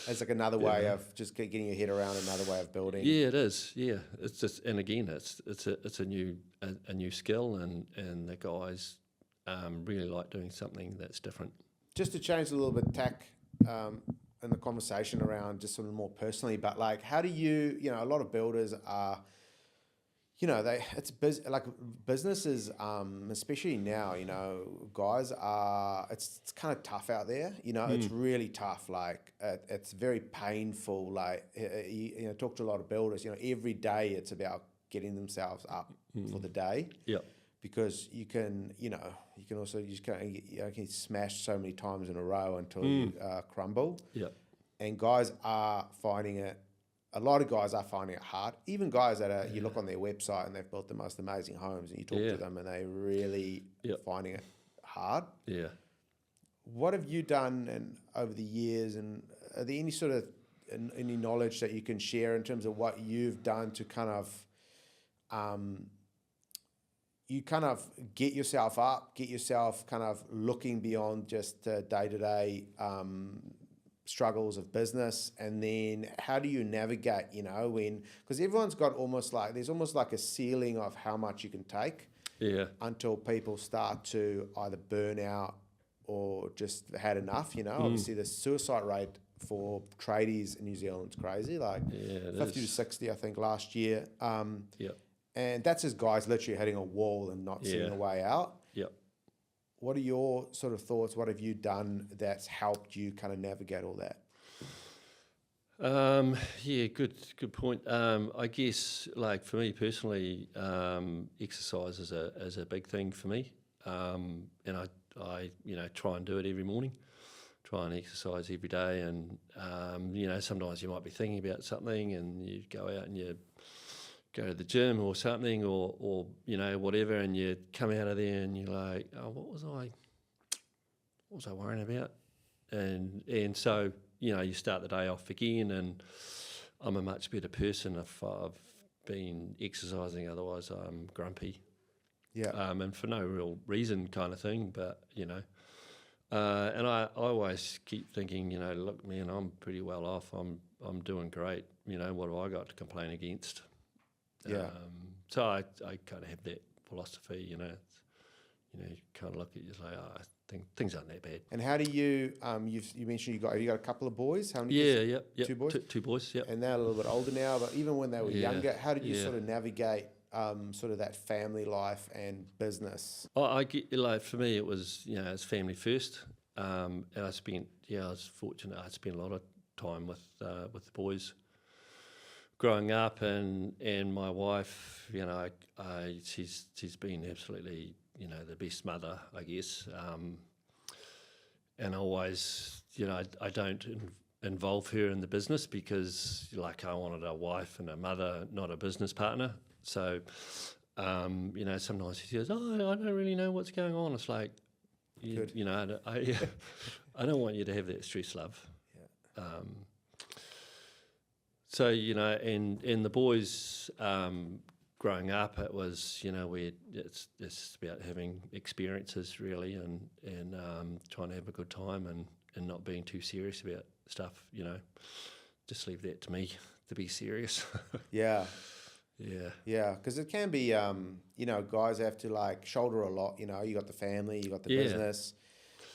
It's like another way of just getting your head around another way of building. Yeah, it is. Yeah, it's just, and again, it's a new skill, and the guys really like doing something that's different. Just to change a little bit tack in the conversation around just sort of more personally, but like, how do you a lot of builders are. Businesses, especially now, guys are, it's kind of tough out there, it's really tough. Like, it's very painful. Like, talk to a lot of builders, every day it's about getting themselves up for the day. Yeah. Because you can also, you just can smash so many times in a row until you crumble. Yeah. And guys are finding it. A lot of guys are finding it hard. Even guys that you look on their website and they've built the most amazing homes, and you talk to them and they really finding it hard. Yeah. What have you done over the years, and are there any sort of any knowledge that you can share in terms of what you've done to kind of get yourself up, get yourself kind of looking beyond just day-to-day struggles of business, and then how do you navigate, because everyone's got there's almost like a ceiling of how much you can take until people start to either burn out or just had enough. Obviously the suicide rate for tradies in New Zealand is crazy. Like Yeah, it 50 to is. 60, I think, last year. Yep. And that's just guys literally hitting a wall and not seeing Yeah. a way out. Yep. What are your sort of thoughts? What have you done that's helped you kind of navigate all that? Yeah, good point. I guess, like for me personally, exercise is a big thing for me, and I try and do it every morning. Try and exercise every day, and sometimes you might be thinking about something, and you go out and you go to the gym or something, or whatever, and you come out of there and you're like, oh, what was I worrying about? And so, you start the day off again, and I'm a much better person if I've been exercising. Otherwise, I'm grumpy. Yeah. And for no real reason kind of thing, but, and I always keep thinking, look, man, I'm pretty well off. I'm doing great. What have I got to complain against? Yeah. So I kind of have that philosophy, it's, you kind of look at you and say, oh, I think things aren't that bad. And how do you, you mentioned you got a couple of boys? How many Yeah, kids? yeah. Two boys? Two boys, yeah. And they're a little bit older now, but even when they were Yeah, younger, how did you yeah. sort of navigate sort of that family life and business? I get, like, for me, it was, it's family first. And I was fortunate, I spent a lot of time with the boys growing up, and my wife, she's been absolutely, the best mother, I guess. And always, I don't involve her in the business because, like, I wanted a wife and a mother, not a business partner. So, sometimes she says, oh, I don't really know what's going on. It's like, I don't want you to have that stress, love. Yeah. So, and the boys, growing up, it was, it's about having experiences really, and trying to have a good time, and not being too serious about stuff, just leave that to me to be serious. Yeah. Yeah. Yeah, because it can be, guys have to like shoulder a lot. You got the family, you got the Yeah. business.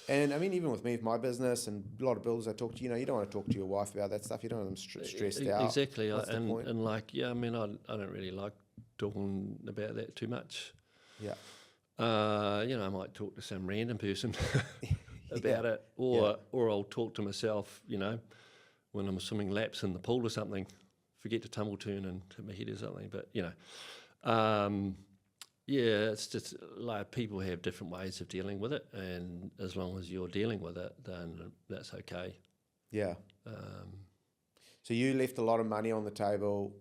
And I mean, even with me, with my business and a lot of builders I talk to, you don't want to talk to your wife about that stuff. You don't want them stressed out. Exactly. What's the point? And like, I don't really like talking about that too much. Yeah. I might talk to some random person about it, or I'll talk to myself, when I'm swimming laps in the pool or something, forget to tumble turn and hit my head or something. But, it's just like people have different ways of dealing with it, and as long as you're dealing with it, then that's okay. Yeah. So you left a lot of money on the table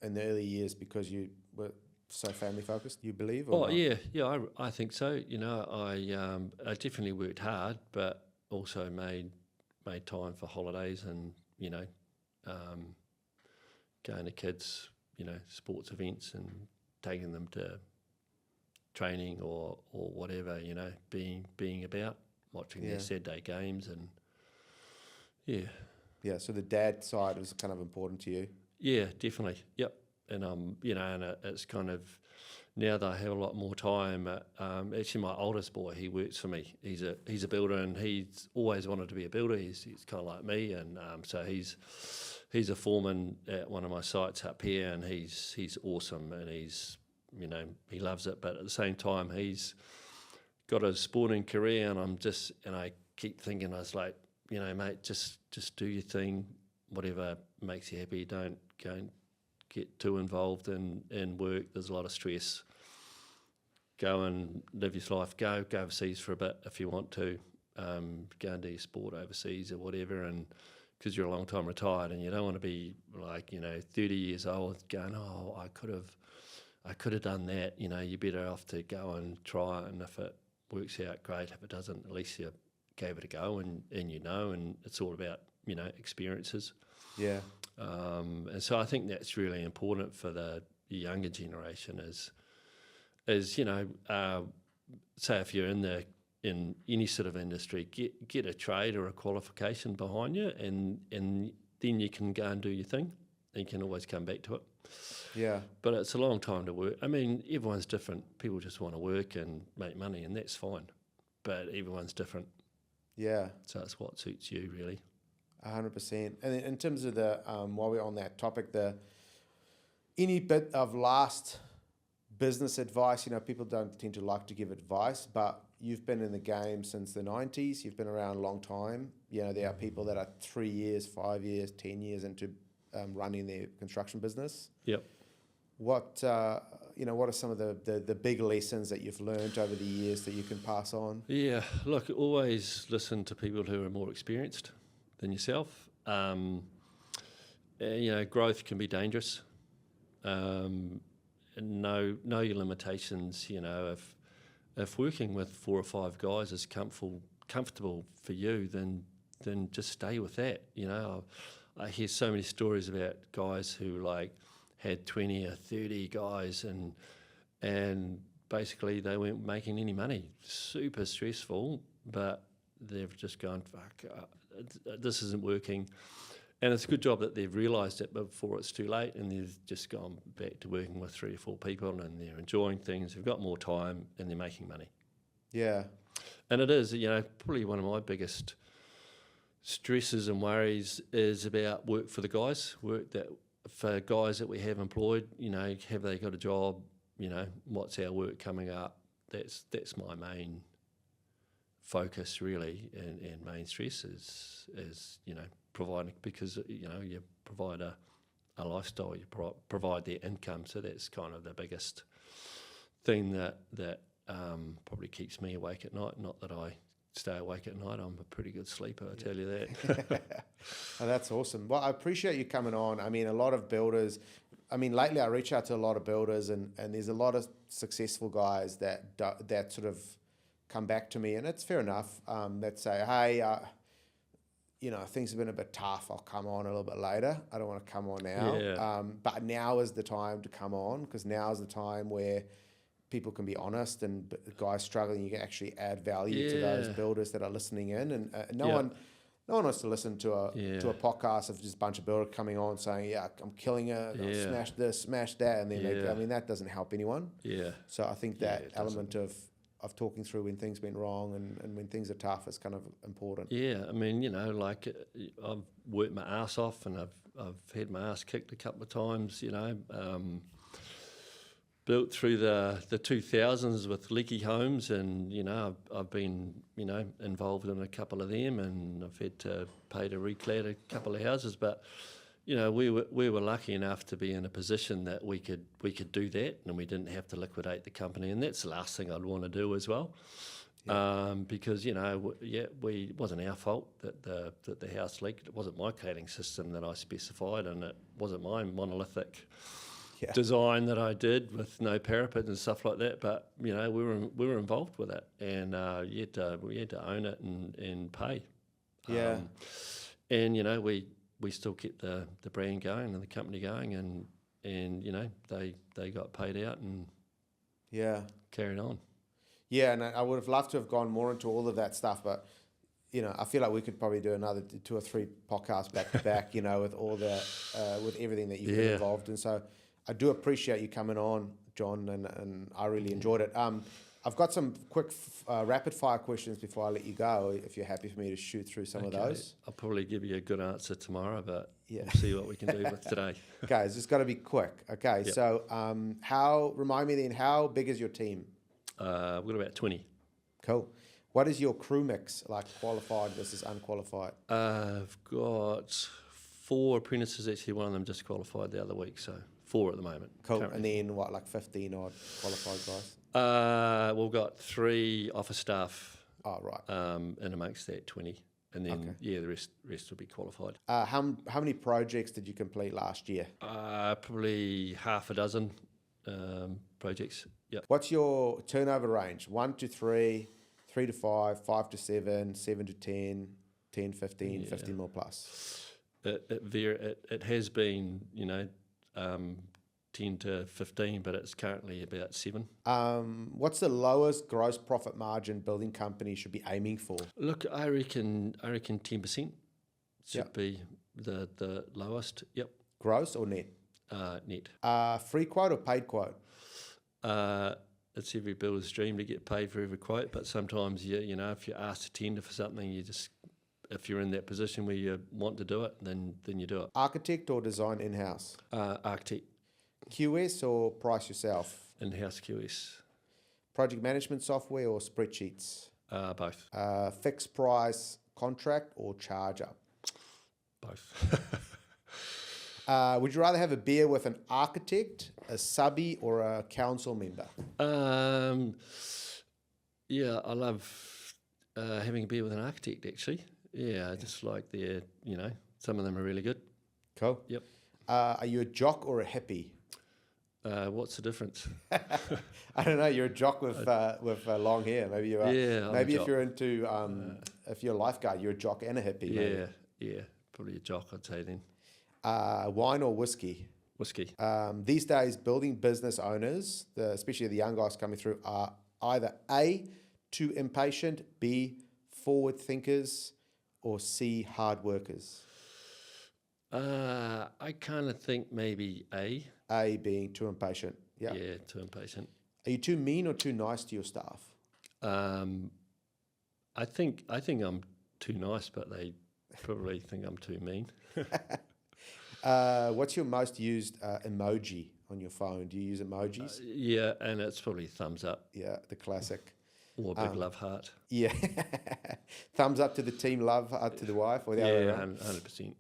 in the early years because you were so family focused, you believe? Or not? Yeah, I think so. I definitely worked hard, but also made time for holidays and, going to kids, sports events and taking them to training or whatever, being about, watching their Saturday games and, yeah. Yeah, so the dad side was kind of important to you. Yeah, definitely. Yep. And and it's kind of, now that I have a lot more time. Actually, my oldest boy, he works for me. He's a builder, and he's always wanted to be a builder. He's kind of like me, and so he's a foreman at one of my sites up here, and he's awesome, and he's he loves it. But at the same time, he's got a sporting career, and I keep thinking, I was like, mate, just do your thing, whatever makes you happy. Don't go and get too involved in work. There's a lot of stress. Go and live your life. Go overseas for a bit if you want to. Go and do your sport overseas or whatever, and because you're a long time retired, and you don't want to be like 30 years old going, oh, I could have done that. You're better off to go and try it, and if it works out, great. If it doesn't, at least you gave it a go, and and it's all about experiences. Yeah. And so I think that's really important for the younger generation is say if you're in any sort of industry, get a trade or a qualification behind you, and then you can go and do your thing. And you can always come back to it. Yeah. But it's a long time to work. I mean, everyone's different. People just want to work and make money, and that's fine. But everyone's different. Yeah. So it's what suits you, really. 100%. And in terms of the, while we're on that topic, any bit of last business advice, people don't tend to like to give advice, but you've been in the game since the 90s. You've been around a long time. There are people that are 3 years, 5 years, 10 years into running their construction business. Yep. What what are some of the big lessons that you've learned over the years that you can pass on? Yeah, look, always listen to people who are more experienced than yourself. Growth can be dangerous. And know your limitations. If working with 4 or 5 guys is comfortable for you, then just stay with that. I hear so many stories about guys who had 20 or 30 guys and basically they weren't making any money. Super stressful, but they've just gone, fuck, this isn't working. And it's a good job that they've realised it before it's too late, and they've just gone back to working with 3 or 4 people, and they're enjoying things, they've got more time, and they're making money. Yeah. And it is, probably one of my biggest stresses and worries is about work for the guys, for guys that we have employed, have they got a job, what's our work coming up? That's my main focus really, and main stress is providing, because you provide a lifestyle, you provide their income, so that's kind of the biggest thing that probably keeps me awake at night. Not that I stay awake at night, I'm a pretty good sleeper, I tell you that. Oh, that's awesome. Well, I appreciate you coming on. A lot of builders, lately I reach out to a lot of builders, and there's a lot of successful guys that sort of come back to me, and it's fair enough, that say, hey, things have been a bit tough, I'll come on a little bit later, I don't want to come on now. Yeah. But now is the time to come on, because now is the time where people can be honest, and guys struggling, you can actually add value to those builders that are listening in, and no one wants to listen to a podcast of just a bunch of builders coming on saying, yeah, I'm killing it, I'll smash this, smash that, and then that doesn't help anyone. Yeah. So I think that element of talking through when things went wrong and when things are tough is kind of important. Yeah, I've worked my ass off, and I've had my ass kicked a couple of times, built through the 2000s with leaky homes, and I've been involved in a couple of them, and I've had to pay to reclad a couple of houses, but we were lucky enough to be in a position that we could do that, and we didn't have to liquidate the company, and that's the last thing I'd want to do as well. Because it wasn't our fault that the house leaked. It wasn't my cladding system that I specified, and it wasn't my monolithic design that I did with no parapet and stuff like that. But we were involved with it, and we had to own it and pay. Yeah. And we still kept the brand going and the company going, and they got paid out and carried on. Yeah, and I would have loved to have gone more into all of that stuff, but I feel like we could probably do another 2 or 3 podcasts back to back, with all the with everything that you've been involved in. So I do appreciate you coming on, John, and I really enjoyed it. I've got some quick rapid fire questions before I let you go, if you're happy for me to shoot through some of those. I'll probably give you a good answer tomorrow, but we'll see what we can do with today. Okay, it's just got to be quick. Okay, so remind me then, how big is your team? We've got about 20. Cool. What is your crew mix, like qualified versus unqualified? I've got 4 apprentices, actually one of them just qualified the other week, so 4 at the moment. Cool. Currently. And then what, like 15 odd qualified guys? We've got 3 office staff. Oh, right. And amongst that 20, and then the rest will be qualified. How many projects did you complete last year? Probably half a dozen projects. Yep. What's your turnover range? 1 to 3, 3 to 5, 5 to 7, 7 to 10, 10, 15, 15 more plus? It has been 10 to 15, but it's currently about 7. What's the lowest gross profit margin building company should be aiming for? Look, I reckon 10% should be the lowest. Yep. Gross or net? Net. Free quote or paid quote? It's every builder's dream to get paid for every quote, but sometimes if you're asked to tender for something, if you're in that position where you want to do it, then you do it. Architect or design in-house? Architect, QS or price yourself? in-house QS, Project management software or spreadsheets? both. Fixed price contract or charge up? Both. Would you rather have a beer with an architect, a subby, or a council member? Yeah, I love having a beer with an architect, actually. Yeah, I just like their, some of them are really good. Cool. Yep. Are you a jock or a hippie? What's the difference? I don't know. You're a jock with long hair. Maybe you are. Yeah, I'm maybe a if you're into if you're a lifeguard, you're a jock and a hippie. Yeah, yeah, probably a jock, I'd say then. Wine or whiskey? Whiskey. These days, building business owners, especially the young guys coming through, are either A, too impatient, B, forward thinkers, or C, hard workers. I kind of think maybe A. A being too impatient. Yeah. Yeah, too impatient. Are you too mean or too nice to your staff? I think I'm too nice, but they probably think I'm too mean. What's your most used emoji on your phone? Do you use emojis? Yeah, and it's probably thumbs up Yeah, the classic. or a big love heart. Yeah. Thumbs up to the team, love up to the wife, or the other way Yeah, around? 100%.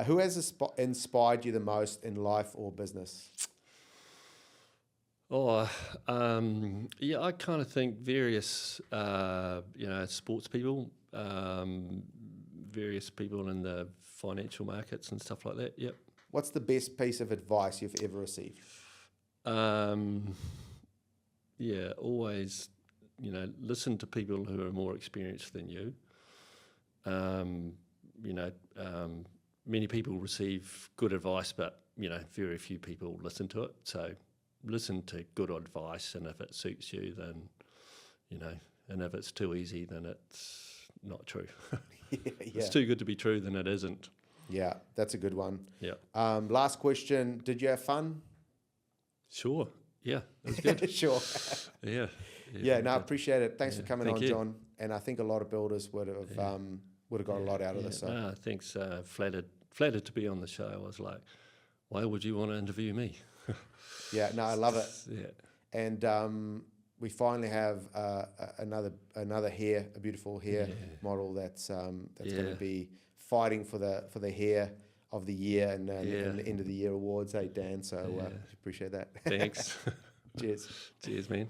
Who has inspired you the most in life or business? Yeah, I kind of think various, sports people, various people in the financial markets and stuff like that. Yep. What's the best piece of advice you've ever received? Yeah, always, listen to people who are more experienced than you. Many people receive good advice, but, very few people listen to it. So listen to good advice, and if it suits you, then, and if it's too easy, then it's not true. Yeah. It's too good to be true, then it isn't. Yeah, that's a good one. Yeah. Last question. Did you have fun? Sure. Yeah, it was good. Sure. Yeah. Yeah, no, I appreciate it. Thanks for coming thank on, you. John. And I think a lot of builders would have got a lot out of this. So. No, thanks. Flattered to be on the show. I was like, why would you want to interview me? Yeah, no, I love it. Yeah. And we finally have another hair, a beautiful hair model that's going to be fighting for the hair of the year and the end of the year awards. Hey, Dan. So appreciate that. Thanks. Cheers. Cheers, man.